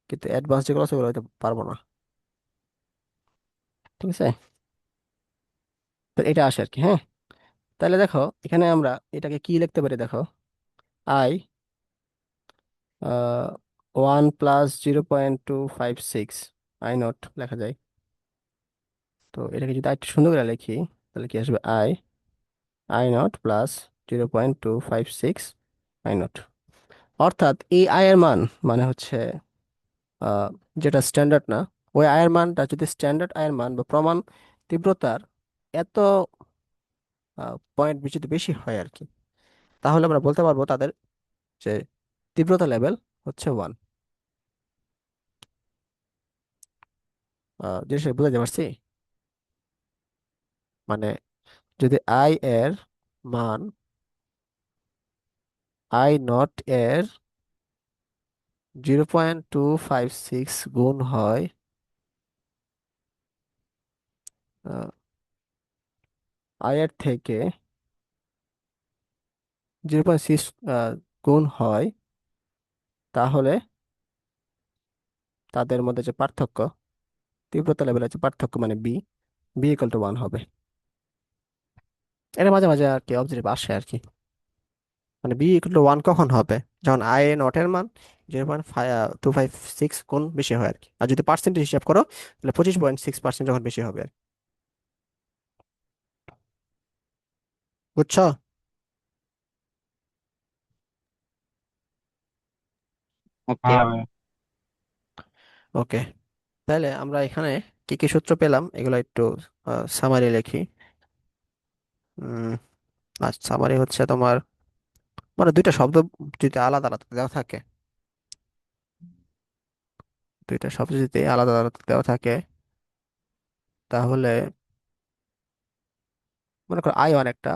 কিন্তু অ্যাডভান্স যেগুলো আছে ওগুলো হয়তো পারবো না। ঠিক আছে, তো এটা আসে আর কি। হ্যাঁ, তাহলে দেখো এখানে আমরা এটাকে কি লিখতে পারি, দেখো। আই 1 + 0.256 I0 লেখা যায়। তো এটাকে যদি একটু সুন্দর করে লিখি, তাহলে কি আসবে? I0 + 0.256 I0। অর্থাৎ এই আই এর মান মানে হচ্ছে আহ, যেটা স্ট্যান্ডার্ড না, ওই আয়ের মানটা যদি স্ট্যান্ডার্ড আয়ের মান বা প্রমাণ তীব্রতার এত পয়েন্ট যদি বেশি হয় আর কি, তাহলে আমরা বলতে পারবো তাদের যে তীব্রতা লেভেল হচ্ছে ওয়ান। জিনিসটা বুঝাতে পারছি? মানে যদি আই এর মান I0 এর 0.256 গুণ হয় আই এর থেকে, 0.6 গুণ হয়, তাহলে তাদের মধ্যে যে পার্থক্য, তীব্রতা লেভেলের যে পার্থক্য, মানে বি, বি = 1 হবে। এটা মাঝে মাঝে আর কি অবজেক্টিভ আসে আর কি। মানে বি = 1 কখন হবে? যখন I0 এর মান 0.256 গুণ বেশি হয় আর কি। আর যদি পার্সেন্টেজ হিসাব করো, তাহলে 25.6% যখন বেশি হবে আর কি। বুঝছো? ওকে। হ্যাঁ ভাই। ওকে, তাহলে আমরা এখানে কি কি সূত্র পেলাম এগুলো একটু সামারি লিখি। উম সামারি হচ্ছে তোমার, মানে দুইটা শব্দ যদি আলাদা আলাদা দেওয়া থাকে, দুইটা শব্দ যদি আলাদা আলাদা দেওয়া থাকে, তাহলে মনে করো I1 একটা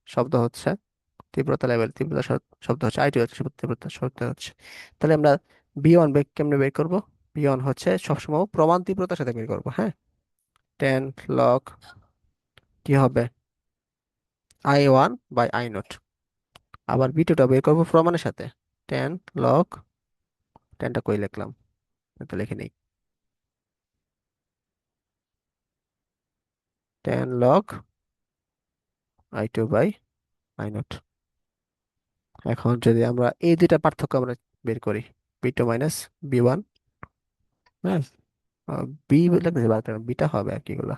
শব্দ হচ্ছে তীব্রতা লেভেল, শব্দ হচ্ছে I2 হচ্ছে তীব্রতা শব্দ হচ্ছে। তাহলে আমরা B1 কেমনে বের করব? B1 হচ্ছে সবসময় প্রমাণ তীব্রতার সাথে বের করব। হ্যাঁ, 10 log কি হবে? I1/I0। আবার B2টা বের করব প্রমাণের সাথে, 10 log, 10টা কই লিখলাম, এটা লিখে নেই, 10 log I2/I0। এখন যদি আমরা এই দুইটা পার্থক্য আমরা বের করি, B2 - B1, হ্যাঁ, বি লিখতে পারবেন, বিটা হবে আর কি এগুলা।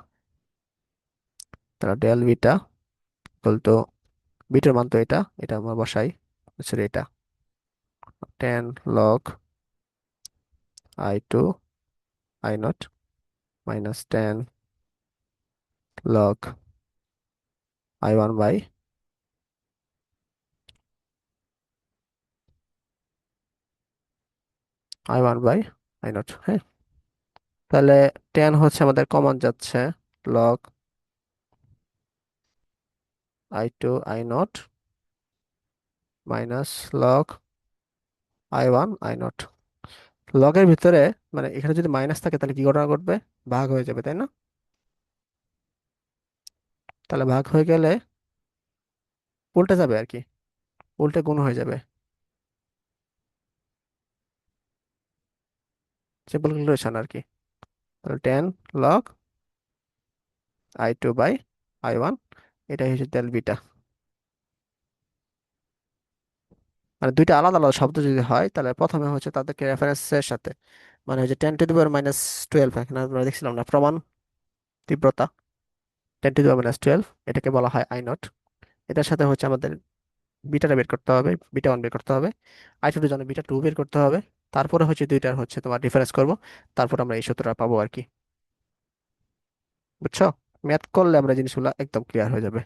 তাহলে ডেল বিটা ইকুয়াল টু, বিটার মান তো এটা, এটা আমরা বসাই, সরি এটা, 10 log I2 I naught minus 10 log I1 by I1 by I naught. হ্যাঁ, তাহলে 10 হচ্ছে আমাদের কমন যাচ্ছে, log I2 I naught minus log I1 I naught. লগের ভিতরে মানে এখানে যদি মাইনাস থাকে তাহলে কি ঘটনা ঘটবে, ভাগ হয়ে যাবে, তাই না? তাহলে ভাগ হয়ে গেলে উল্টে যাবে আর কি, উল্টে গুণ হয়ে যাবে, সিম্পল ক্যালকুলেশন আর কি। তাহলে 10 log I2 বাই I1, এটাই হচ্ছে ডেল বিটা। মানে দুইটা আলাদা আলাদা শব্দ যদি হয় তাহলে প্রথমে হচ্ছে তাদেরকে রেফারেন্সের সাথে, মানে হচ্ছে 10⁻⁻12, এখানে আমরা দেখছিলাম না প্রমাণ তীব্রতা, 10⁻12, এটাকে বলা হয় আই নট। এটার সাথে হচ্ছে আমাদের বিটাটা বের করতে হবে, বিটা ওয়ান বের করতে হবে, I2 জন্য বিটা টু বের করতে হবে, তারপরে হচ্ছে দুইটার হচ্ছে তোমার ডিফারেন্স করব, তারপর আমরা এই সূত্রটা পাবো আর কি। বুঝছো? ম্যাথ করলে আমরা জিনিসগুলো একদম ক্লিয়ার হয়ে যাবে।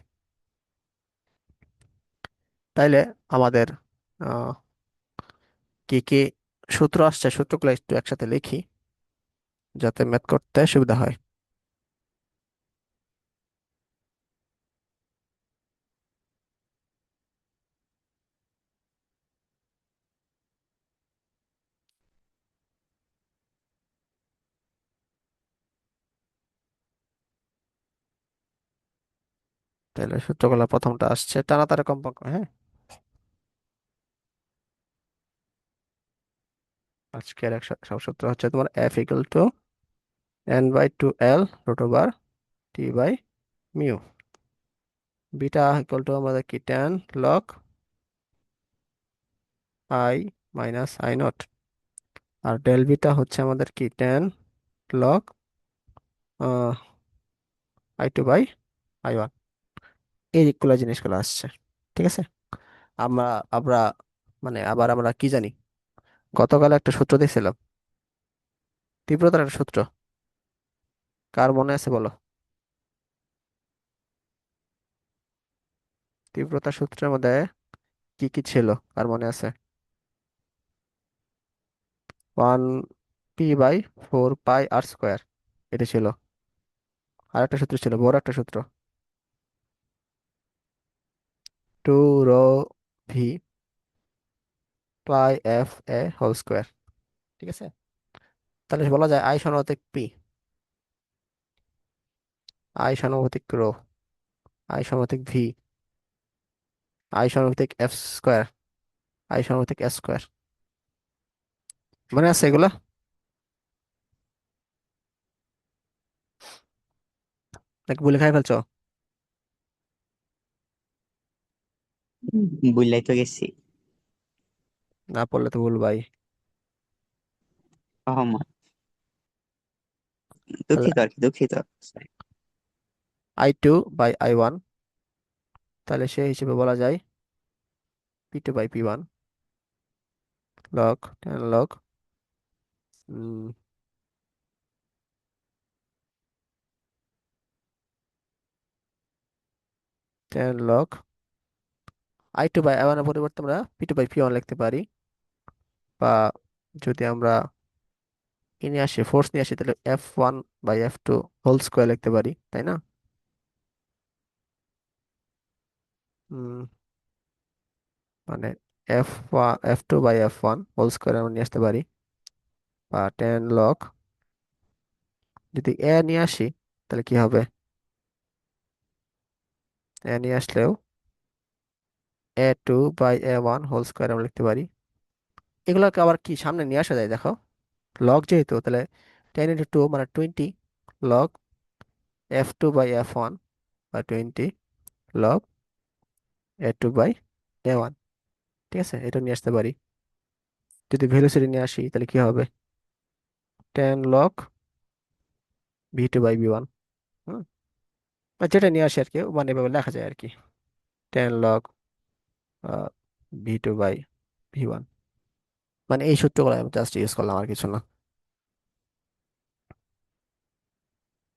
তাইলে আমাদের আহ কি কি সূত্র আসছে, সূত্রগুলো একটু একসাথে লিখি যাতে ম্যাথ করতে সুবিধা হয়। তাহলে সূত্রগুলো প্রথমটা আসছে টানাতারে কম্পাঙ্ক, হ্যাঁ। আজকের এক সব সূত্র হচ্ছে তোমার F = n/2l√T/μ। Beta equal two আমাদের কি 10 log I - I নট, আর ডেল বিটা হচ্ছে আমাদের কি 10 log I2/I1। এইগুলো জিনিসগুলো আসছে, ঠিক আছে। আমরা আমরা মানে আবার আমরা কি জানি, গতকাল একটা সূত্র দেখছিলাম, তীব্রতার একটা সূত্র, কার মনে আছে বলো? তীব্রতা সূত্রের মধ্যে কি কি ছিল, কার মনে আছে? 1p/4πr², এটা ছিল। আর একটা সূত্র ছিল, বড় একটা সূত্র, 2ρv/f(a)² ঠিক আছে। তাহলে বলা যায় আই সমানুপাতিক পি, আই সমানুপাতিক রো, আই সমানুপাতিক ভি, আই সমানুপাতিক f², আই সমানুপাতিক s²। মনে আছে এগুলা? নাকি বলে খাই ফেলছো? বুঝলাই তো গেছি। না পড়লে তো ভুল ভাই। সহমত। তাহলে দুঃখিত আর কি, দুঃখিত। I2/I1, তাহলে সেই হিসেবে বলা যায় P2/P1 log 10 log 10 log I2/I1 এর পরিবর্তে আমরা P2/P1 লিখতে পারি, বা যদি আমরা ই নিয়ে আসি, ফোর্স নিয়ে আসি, তাহলে F1/F2 হোল স্কোয়ার লিখতে পারি, তাই না? উম, মানে F2/F1 হোল স্কোয়ার আমরা নিয়ে আসতে পারি, বা 10 log, যদি এ নিয়ে আসি তাহলে কি হবে, এ নিয়ে আসলেও A2/A1 হোল স্কোয়ার আমরা লিখতে পারি। এগুলোকে আবার কি সামনে নিয়ে আসা যায় দেখো, লগ যেহেতু, তাহলে 10 × 2 মানে 20 log F2/F1 বা 20 log A2/A1, ঠিক আছে, এটা নিয়ে আসতে পারি। যদি ভেলোসিটি নিয়ে আসি তাহলে কি হবে, 10 log v2/v1। হুম, বা যেটা নিয়ে আসে আর কি, মানে এভাবে লেখা যায় আর কি, 10 log v2/v1। মানে এই সূত্রগুলো আমি জাস্ট ইউজ করলাম, আর কিছু না।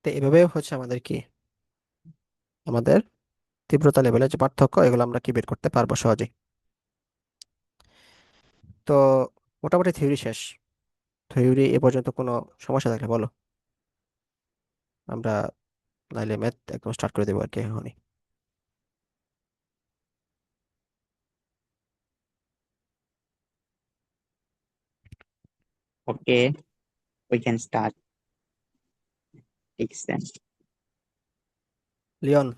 তো এভাবে হচ্ছে আমাদের কি, আমাদের তীব্রতা লেভেলের যে পার্থক্য, এগুলো আমরা কি বের করতে পারবো সহজেই। তো মোটামুটি থিওরি শেষ। থিওরি এ পর্যন্ত কোনো সমস্যা থাকলে বলো, আমরা নাইলে ম্যাথ একদম স্টার্ট করে দেবো আর কি এখনই। ওকে, উই ক্যান স্টার্ট। ঠিক আছে। লিওন,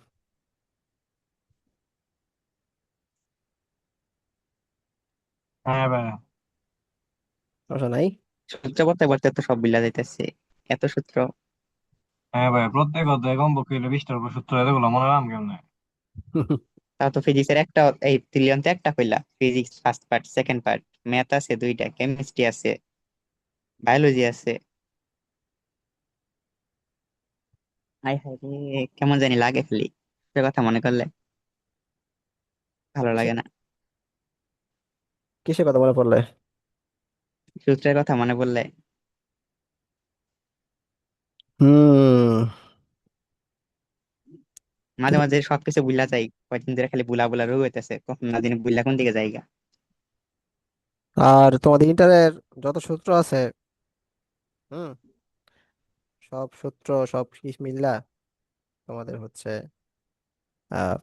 হ্যাঁ ভাইয়া। সমস্যা নাই। সূত্র পড়তে পড়তে তো সব বিলা যাইতেছে, এত সূত্র। হ্যাঁ ভাইয়া, প্রত্যেক অধ্যায় কমপক্ষে হইলে 20টার উপর সূত্র, এতগুলো মনে রাখলাম কেমনে? তাও তো ফিজিক্সের একটা, এই ট্রিলিয়ন তো একটা কইলা, physics first part second part, math আছে দুইটা, কেমিস্ট্রি আছে, বায়োলজি আছে। হাই হাই রে, কেমন জানি লাগে খালি সে কথা মনে করলে, ভালো লাগে কিসের না। কিসের কথা মনে পড়লে? সূত্রের কথা মনে পড়লে হুম। মাঝে কিন্তু মাঝে সবকিছু বুঝলা যাই, কয়েকদিন ধরে খালি বুলা বুলা রোগ হইতেছে, কখন না জানি বুঝলা কোন দিকে যাইগা। আর তোমাদের ইন্টারের যত সূত্র আছে, হুম, সব সূত্র সব কিছু মিল্লা তোমাদের হচ্ছে, আহ,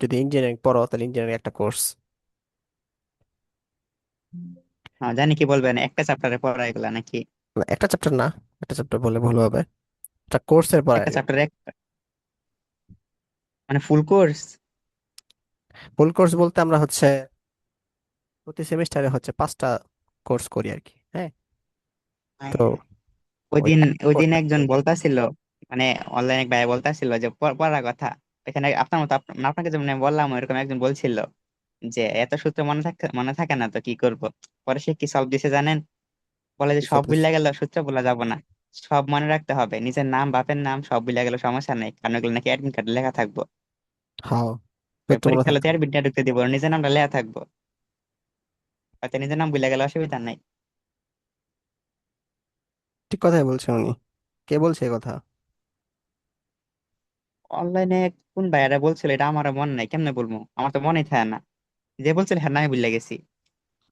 যদি ইঞ্জিনিয়ারিং পড়ো তাহলে ইঞ্জিনিয়ারিং একটা কোর্স। হ্যাঁ জানি, কি বলবেন একটা চ্যাপ্টারে পড়া এগুলা নাকি? একটা চ্যাপ্টার না, একটা চ্যাপ্টার বললে ভুল হবে, একটা কোর্সের পড়া। একটা চ্যাপ্টারে মানে ফুল কোর্স? ফুল কোর্স বলতে আমরা হচ্ছে প্রতি সেমিস্টারে হচ্ছে 5টা কোর্স করি আর কি, হ্যাঁ। তো ওই ওই দিন একটা ওই দিন কোর্সের একজন বলতাছিল, মানে অনলাইন এক ভাই বলতাছিল যে পড়ার কথা, এখানে আপনার মতো আপনাকে যেমন আমি বললাম ওইরকম একজন বলছিল যে এত সূত্র মনে থাকে না তো কি করব। পরে সে কি সলভ দিছে জানেন? বলে যে সব ভুলে গেল সূত্র বলা যাব না, সব মনে রাখতে হবে, নিজের নাম বাপের নাম সব ভুলে গেল সমস্যা নেই, কারণ এগুলো নাকি অ্যাডমিট কার্ডে লেখা থাকবো। হ্যাঁ, সূত্র মনে পরীক্ষা হলে থাকতে হবে। অ্যাডমিট কার্ড ঢুকতে দিব, নিজের নামটা লেখা থাকবো, হয়তো নিজের নাম ভুলে গেলে অসুবিধা নাই। ঠিক কথাই বলছে উনি। কে বলছে এই কথা? অনলাইনে কোন ভাইয়ারা বলছিল, এটা আমার মনে নাই, কেমনে বলবো, আমার তো মনেই থাকে না। যে বলছিল হ্যাঁ আমি ভুলে গেছি,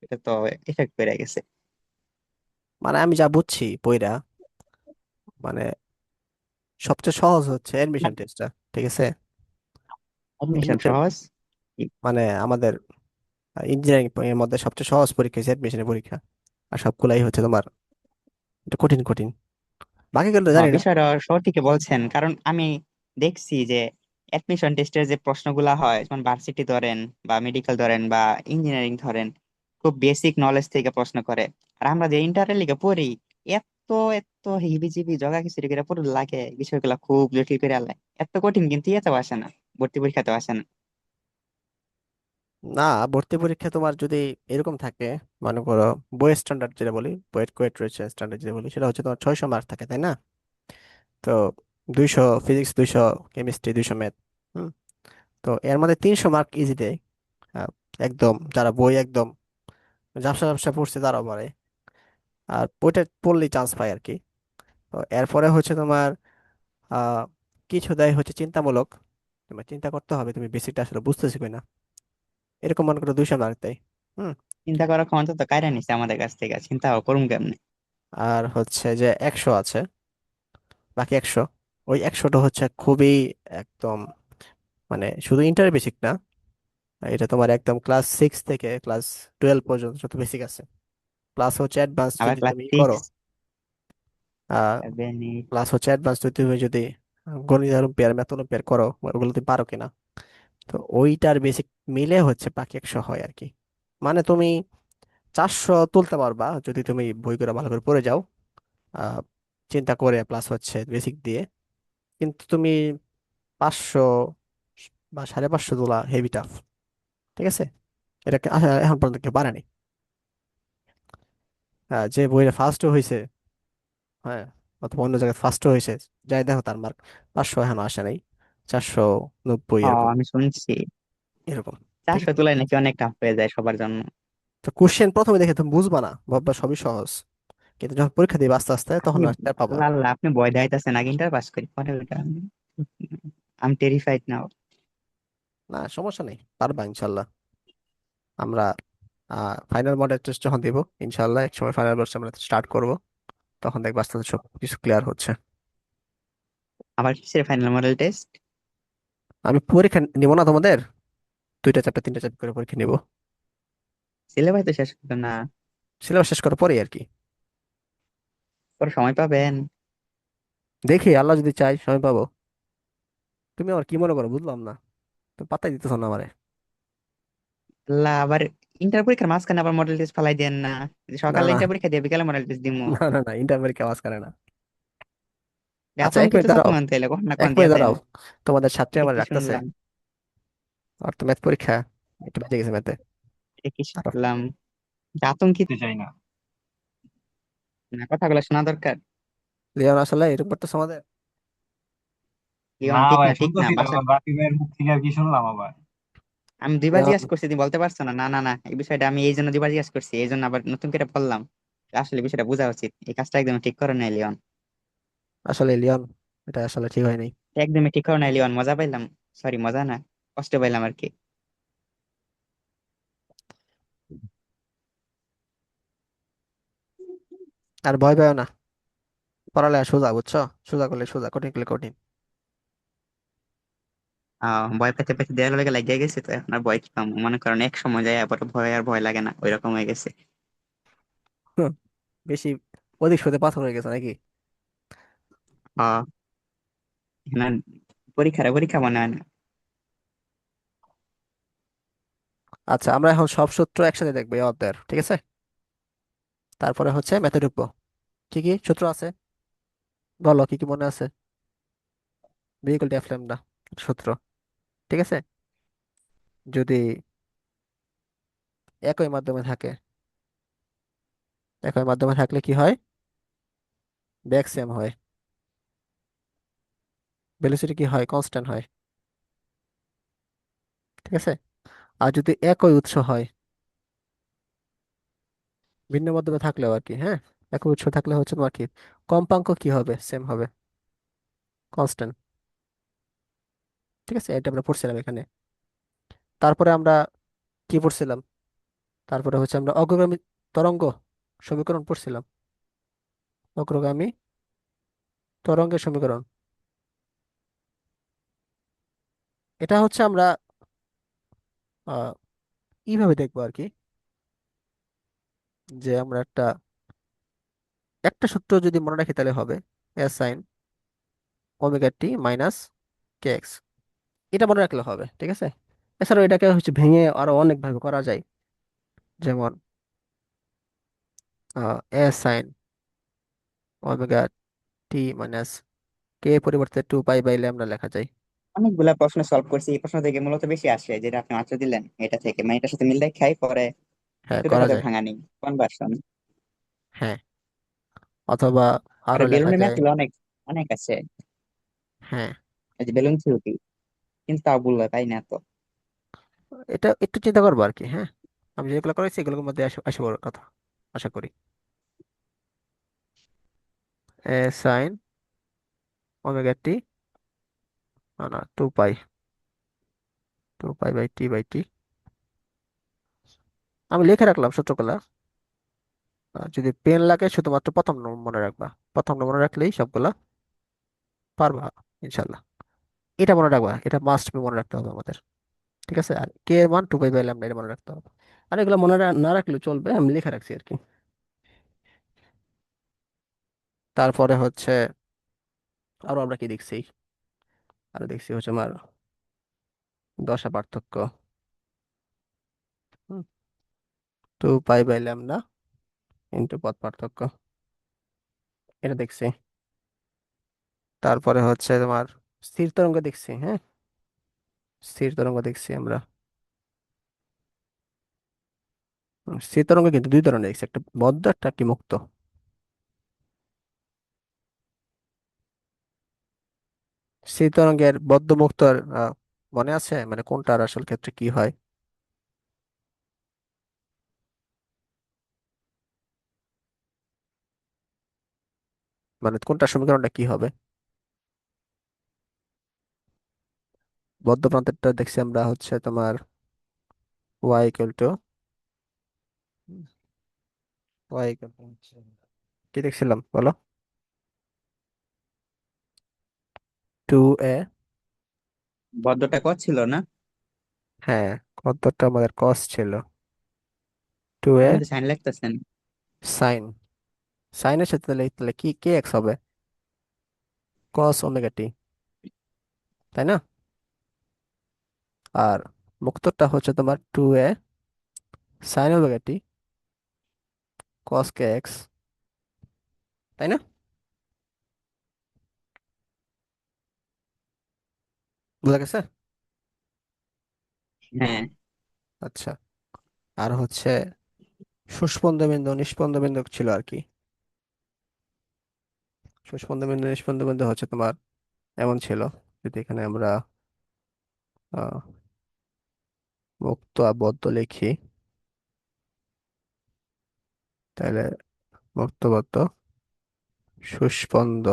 এটা তো এফেক্ট করে গেছে। মানে আমি যা বুঝছি পইরা, মানে সবচেয়ে সহজ হচ্ছে অ্যাডমিশন টেস্টটা, ঠিক আছে। অ্যাডমিশন এমনিতে সহজ? মানে আমাদের ইঞ্জিনিয়ারিং এর মধ্যে সবচেয়ে সহজ পরীক্ষা হচ্ছে অ্যাডমিশনের পরীক্ষা। আর সবগুলাই হচ্ছে তোমার একটু কঠিন কঠিন, বাকিগুলো হ্যাঁ জানি না। বিষয়টা সঠিকই বলছেন, কারণ আমি দেখছি যে অ্যাডমিশন টেস্টের যে প্রশ্নগুলা হয়, যেমন ভার্সিটি ধরেন বা মেডিকেল ধরেন বা ইঞ্জিনিয়ারিং ধরেন, খুব বেসিক নলেজ থেকে প্রশ্ন করে। আর আমরা যে ইন্টারের লিগে পড়ি, এত এত হিবিজিবি জগা খিচুড়ি করে পড়ে লাগে, বিষয়গুলো খুব জটিল করে আলায়, এত কঠিন কিন্তু ইয়েতেও আসে না, ভর্তি পরীক্ষাতেও আসে না। না, ভর্তি পরীক্ষা তোমার যদি এরকম থাকে, মনে করো বই স্ট্যান্ডার্ড যেটা বলি, বইয়ের কোয়েট রয়েছে স্ট্যান্ডার্ড যেটা বলি, সেটা হচ্ছে তোমার 600 মার্ক থাকে, তাই না? তো 200 ফিজিক্স, 200 কেমিস্ট্রি, 200 ম্যাথ। হুম। তো এর মধ্যে 300 মার্ক ইজি দেয়। একদম যারা বই একদম ঝাপসা ঝাপসা পড়ছে তারাও পারে, আর বইটা পড়লেই চান্স পায় আর কি। তো এরপরে হচ্ছে তোমার আহ কিছু দেয় হচ্ছে চিন্তামূলক, তোমার চিন্তা করতে হবে তুমি বেসিকটা আসলে বুঝতেছি কিনা, এরকম মনে করো 200 মার্ক দেয়। হুম। চিন্তা করার ক্ষমতা তো কাইরা নিছে আমাদের কাছ থেকে, চিন্তা করুন কেমনে? আর হচ্ছে যে 100 আছে, বাকি 100, ওই 100টা হচ্ছে খুবই একদম, মানে শুধু ইন্টার বেসিক না, এটা তোমার একদম ক্লাস 6 থেকে ক্লাস 12 পর্যন্ত যত বেসিক আছে, প্লাস হচ্ছে অ্যাডভান্স আবার যদি ক্লাস তুমি করো। 6, আহ 7, 8? প্লাস হচ্ছে অ্যাডভান্স যদি তুমি যদি গণিত অলিম্পিয়াড, ম্যাথ অলিম্পিয়াড করো, ওগুলো তুমি পারো কিনা। তো ওইটার বেসিক মিলে হচ্ছে বাকি 100 হয় আর কি। মানে তুমি 400 তুলতে পারবা যদি তুমি বইগুলো ভালো করে পড়ে যাও, আহ চিন্তা করে প্লাস হচ্ছে বেসিক দিয়ে। কিন্তু তুমি 500 বা 550 তোলা হেভি টাফ, ঠিক আছে। এখন পর্যন্ত কেউ পারেনি। যে বইটা ফার্স্ট হয়েছে হ্যাঁ, অথবা অন্য জায়গায় ফার্স্টও হয়েছে, যাই দেখো তার মার্ক 500 এখনো আসে নাই, 490 ও, এরকম, আমি শুনছি এরকম। ঠিক 400 আছে, তুলায় নাকি অনেক টাফ হয়ে যায় সবার জন্য। তো কোশ্চেন প্রথমে দেখে তুমি বুঝবা না, ভাববা সবই সহজ, কিন্তু যখন পরীক্ষা দিবে আস্তে আস্তে তখন আপনি আর পাবা। আল্লাহ আল্লাহ, আপনি ভয় দেখাইতেছেন আগে ইন্টার পাস করি পরে ওইটা আমি টেরিফাইড নাও। না সমস্যা নেই, পারবা ইনশাল্লাহ। আমরা ফাইনাল মডেল টেস্ট যখন দিব, ইনশাল্লাহ এক সময় ফাইনাল বর্ষ আমরা স্টার্ট করব, তখন দেখবা আস্তে আস্তে সব কিছু ক্লিয়ার হচ্ছে। আবার কিসের ফাইনাল মডেল টেস্ট? আমি পরীক্ষা নিব না তোমাদের, 2টা চ্যাপ্টার 3টা চ্যাপ্টার করে পরীক্ষা নিব, সিলেবাস তো শেষ হলো না, সিলেবাস শেষ করার পরেই আর কি। পরে সময় পাবেন? দেখি আল্লাহ যদি চাই সময় পাবো। তুমি আমার কি মনে করো বুঝলাম না, তুমি পাত্তাই দিতেছ না আমারে। আল্লাহ, আবার ইন্টার পরীক্ষার মাঝখানে আবার মডেল টেস্ট ফালাই দেন না, যে না সকালে না, ইন্টার পরীক্ষা দিয়ে বিকালে মডেল টেস্ট দিমু। না না, না ইন্টারমিডিয়েট কে আওয়াজ করে না। আচ্ছা এক আতঙ্কিত মিনিট দাঁড়াও, ছাত্র তাইলে কখন না এক কখন মিনিট দিয়ে দেন। দাঁড়াও, তোমাদের ছাত্রী এটা আমার কি রাখতেছে, শুনলাম? আর তো ম্যাথ পরীক্ষা, একটু বেঁচে গেছে ম্যাথে। এটা কি আরো শুনলাম? এটা আতঙ্কিত দিতে চাই না। না, কথাগুলো শোনা দরকার। লিওন আসলে এরকম করতেছে আমাদের। লিওন না ঠিক ভাই, না, ঠিক না, শুনতেছি তো বাসা। বাকি ভাইয়ের মুখ থেকে আর কি শুনলাম আবার। আমি দুইবার লিওন জিজ্ঞাসা করছি, তুমি বলতে পারছো না? না না না, এই বিষয়টা আমি এই জন্য দুইবার জিজ্ঞাসা করছি, এই জন্য আবার নতুন করে বললাম। আসলে বিষয়টা বোঝা উচিত, এই কাজটা একদম ঠিক করে নাই লিওন। আসলে লিওন, এটা আসলে ঠিক হয়নি। এটা একদমই ঠিক করে নাই লিওন, মজা পাইলাম। সরি, মজা না, কষ্ট পাইলাম আর কি। আর ভয় পাও না, পড়ালে সোজা বুঝছো, সোজা করলে সোজা, কঠিন করলে কঠিন। ভয় পেতে পেতে দেয়ালের লেগে লাগিয়ে গেছে, তো এখন আর ভয় কি পাম? মনে করেন এক সময় যায় আবার ভয় আর ভয় লাগে না, ওই রকম হয়ে গেছে। হুঁ, বেশি অধিক শোতে পাথর হয়ে গেছে নাকি? আহ না, পরীক্ষার পরীক্ষা মনে হয় না। আচ্ছা আমরা এখন সব সূত্র একসাথে দেখবো এই অধ্যায়ের, ঠিক আছে? তারপরে হচ্ছে ম্যাথে ঢুকবো। কি কি সূত্র আছে বলো, কি কি মনে আছে? V equal to F lambda সূত্র, ঠিক আছে? যদি একই মাধ্যমে থাকে, একই মাধ্যমে থাকলে কি হয়, বেগ সেম হয়, ভেলোসিটি কি হয়, কনস্ট্যান্ট হয়, ঠিক আছে? আর যদি একই উৎস হয়, ভিন্ন মাধ্যমে থাকলেও আর কি, হ্যাঁ, একই উৎস থাকলে হচ্ছে তোমার কি, কম্পাঙ্ক কি হবে, সেম হবে, কনস্ট্যান্ট, ঠিক আছে? এটা আমরা পড়ছিলাম এখানে। তারপরে আমরা কি পড়ছিলাম, তারপরে হচ্ছে আমরা অগ্রগামী তরঙ্গ সমীকরণ পড়ছিলাম, অগ্রগামী তরঙ্গের সমীকরণ। এটা হচ্ছে আমরা আহ এইভাবে দেখবো আর কি, যে আমরা একটা একটা সূত্র যদি মনে রাখি তাহলে হবে S sine omega t minus কে এক্স, এটা মনে রাখলে হবে, ঠিক আছে? এছাড়াও এটাকে হচ্ছে ভেঙে আরো অনেক ভাবে করা যায়, যেমন S sine omega t minus কে পরিবর্তে 2 পাই বাই ল্যামডা লেখা যায়। অনেকগুলা প্রশ্ন সলভ করছি, এই প্রশ্ন থেকে মূলত বেশি আসে যেটা আপনি মাত্র দিলেন, এটা থেকে মানে এটার সাথে মিল খাই পরে হ্যাঁ সুদের করা পাতার যায়, ভাঙা নেই কনভার্সন। হ্যাঁ, অথবা আর আরো লেখা বেলুনের ম্যাথ যায়। গুলো অনেক অনেক আছে, হ্যাঁ, এই যে বেলুন থিওরি, কিন্তু তাও বললো তাই না তো। এটা একটু চিন্তা করবো আর কি, হ্যাঁ, আমি যেগুলো করেছি এগুলোর মধ্যে আসে আসে বড় কথা, আশা করি। এ সাইন ওমেগা টি, না না, 2 পাই বাই টি, আমি লিখে রাখলাম সূত্রগুলা। যদি পেন লাগে শুধুমাত্র প্রথম নম্বর মনে রাখবা, প্রথম নম্বর মনে রাখলেই সবগুলা পারবা ইনশাল্লাহ। এটা মনে রাখবা, এটা মাস্ট বি মনে রাখতে হবে আমাদের, ঠিক আছে? আর কে এর মান 2 পাই বাই ল্যামডা, এটা মনে রাখতে হবে। আর এগুলো না রাখলেও চলবে, আমি লিখে রাখছি আর কি। তারপরে হচ্ছে আরো আমরা কি দেখছি, আরো দেখছি হচ্ছে আমার দশা পার্থক্য, 2 পাই বাই ল্যামডা ইন্টু পথ পার্থক্য, এটা দেখছি। তারপরে হচ্ছে তোমার স্থির তরঙ্গ দেখছি, হ্যাঁ, স্থির তরঙ্গ দেখছি আমরা। স্থির তরঙ্গ কিন্তু দুই ধরনের দেখছি, একটা বদ্ধ একটা কি মুক্ত। সি তরঙ্গের বদ্ধ মুক্তর মনে আছে মানে কোনটার আসল ক্ষেত্রে কি হয়? মানে কোনটা সমীকরণটা কি হবে? বদ্ধ প্রান্তেরটা দেখছি আমরা হচ্ছে তোমার y equal to y equal to হচ্ছে কি দেখছিলাম বলো? 2a। বদ্ধটা কত ছিল না? হ্যাঁ, কতটা আমাদের cos ছিল? টু এ এখানে তো সাইন লাগতেছেন। সাইন। সাইনের সাথে তাহলে কি কে এক্স হবে? cos ওমেগা টি, তাই না? আর মুক্তটা হচ্ছে তোমার 2a sine omega t cos কে এক্স, তাই না? বুঝা গেছে? হ্যাঁ। আচ্ছা। আর হচ্ছে সুস্পন্দ বিন্দু নিস্পন্দ বিন্দু ছিল আর কি। সুস্পন্দ বিন্দু নিস্পন্দ বিন্দু হচ্ছে তোমার এমন ছিল, যদি এখানে আমরা আহ, মুক্ত আবদ্ধ লিখি, তাহলে মুক্ত বদ্ধ সুস্পন্দ,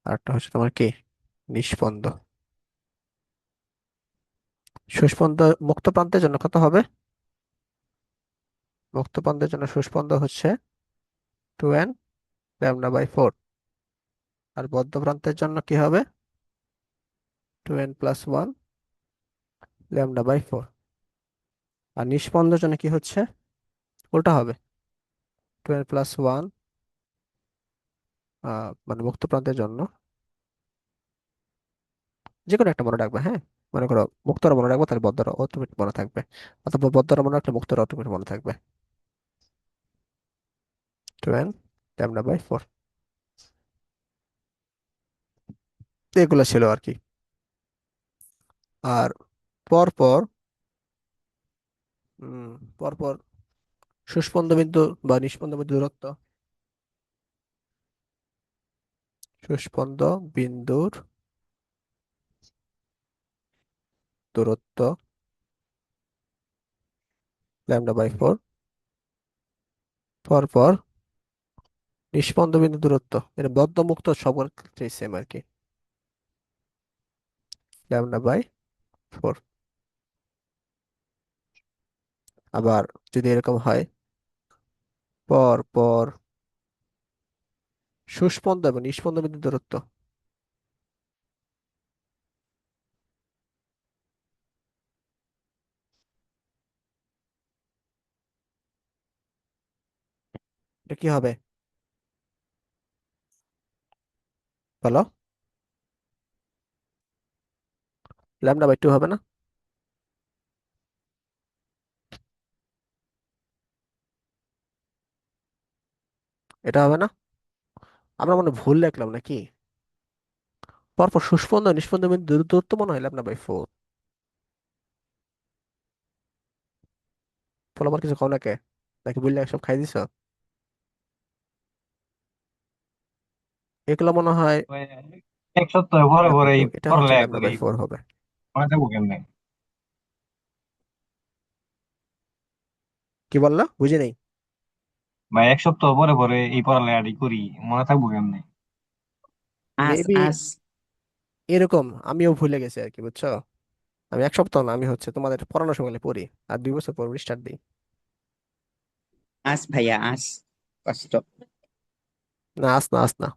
আরটা হচ্ছে তোমার কি নিস্পন্দ। সুস্পন্দ মুক্ত প্রান্তের জন্য কত হবে? মুক্ত প্রান্তের জন্য সুস্পন্দ হচ্ছে 2n λ/4। আর বদ্ধ প্রান্তের জন্য কি হবে? 2n+1 λ/4। আর নিষ্পন্দের জন্য কি হচ্ছে? উল্টা হবে, 2n+1 মানে মুক্ত প্রান্তের জন্য যে কোনো একটা মনে রাখবে, হ্যাঁ। মনে করো মুক্তরা মনে রাখবো, তাহলে বদ্ধরা অটোমেটিক মনে থাকবে, অথবা বদ্ধরা মনে রাখলে মুক্তরা অটোমেটিক মনে থাকবে। 2n λ/4, এগুলো ছিল আর কি। আর পরপর উম পরপর সুস্পন্দ বিন্দু বা নিষ্পন্দ বিন্দু দূরত্ব, সুস্পন্দ বিন্দুর দূরত্ব λ/4, পরপর নিষ্পন্দ বিন্দু দূরত্ব, এটা বদ্ধ মুক্ত সবার ক্ষেত্রেই সেম আর কি, λ/4। আবার যদি এরকম হয় পর পর সুস্পন্দ এবং নিস্পন্দ বিন্দু দূরত্ব, এটা কি হবে বলো? λ/2 হবে না? এটা হবে না? আমরা মনে হয় ভুল লিখলাম নাকি? পরপর সুস্পন্দ নিস্পন্দ বিন্দু দূরত্ব মনে হয় λ/4। ফলে আমার কিছু কম নাকি, নাকি বুঝলে সব খাই দিছ? এগুলো মনে হয় ওই এক সপ্তাহ পরে পরে এই λ/2, এটা হচ্ছে পড়ালেখা করি, λ/4 হবে। মনে থাকবো কেমনে? কি বললা বুঝি নেই। ভাই এক সপ্তাহ পরে পরে এই পড়ালেখাটি করি, মনে থাকবো কেমনে? আস মেবি আস। এরকম আমিও ভুলে গেছি আর কি, বুঝছো? আমি এক সপ্তাহ না, আমি হচ্ছে তোমাদের পড়ানোর সময় পড়ি, আর 2 বছর পর স্টার্ট দিই। আস ভাইয়া আস। কষ্ট। না আস না, আস না,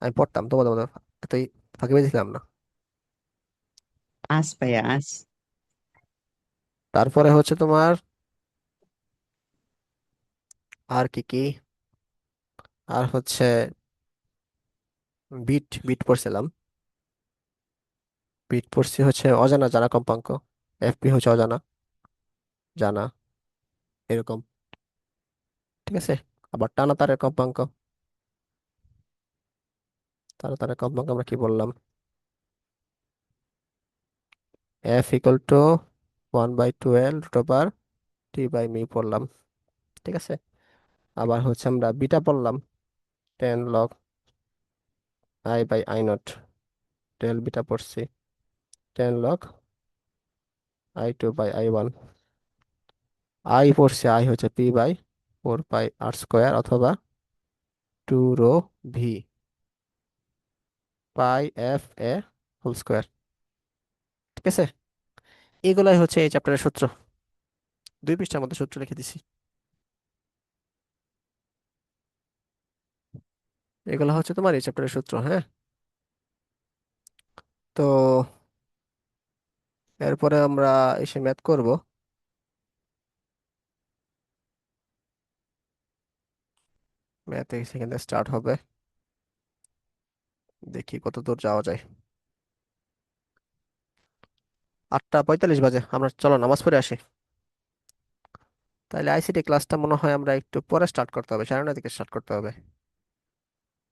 আমি পড়তাম তোমাদের মতো এতই ফাঁকি বেঁচেছিলাম না। আস ভাইয়া আস। তারপরে হচ্ছে তোমার আর কি কি, আর হচ্ছে বিট বিট পড়ছিলাম। বিট পড়ছি হচ্ছে অজানা জানা কম্পাঙ্ক, এফপি হচ্ছে অজানা জানা, এরকম, ঠিক আছে? আবার টানা তারের কম্পাঙ্ক, টানা তারের কম্পাঙ্ক আমরা কি বললাম? F = 1/12 √/t/μ পড়লাম, ঠিক আছে? আবার হচ্ছে আমরা বিটা পড়লাম, 10 log I by I nought, del beta পড়ছি 10 log I2/I1। আই পড়ছি, আই হচ্ছে P/4 pi r² অথবা 2 ρ V pi F A whole square. ঠিক আছে, এগুলাই হচ্ছে এই চ্যাপ্টারের সূত্র। 2 পৃষ্ঠার মধ্যে সূত্র লিখে দিছি। এগুলো হচ্ছে তোমার এই চ্যাপ্টারের সূত্র, হ্যাঁ। তো এরপরে আমরা এসে ম্যাথ করব। ম্যাথ সেখানে স্টার্ট হবে, দেখি কত দূর যাওয়া যায়। 8টা 45 বাজে, আমরা চলো নামাজ পড়ে আসি। তাহলে আইসিটি ক্লাসটা মনে হয় আমরা একটু পরে স্টার্ট করতে হবে, 9:30 থেকে স্টার্ট করতে হবে।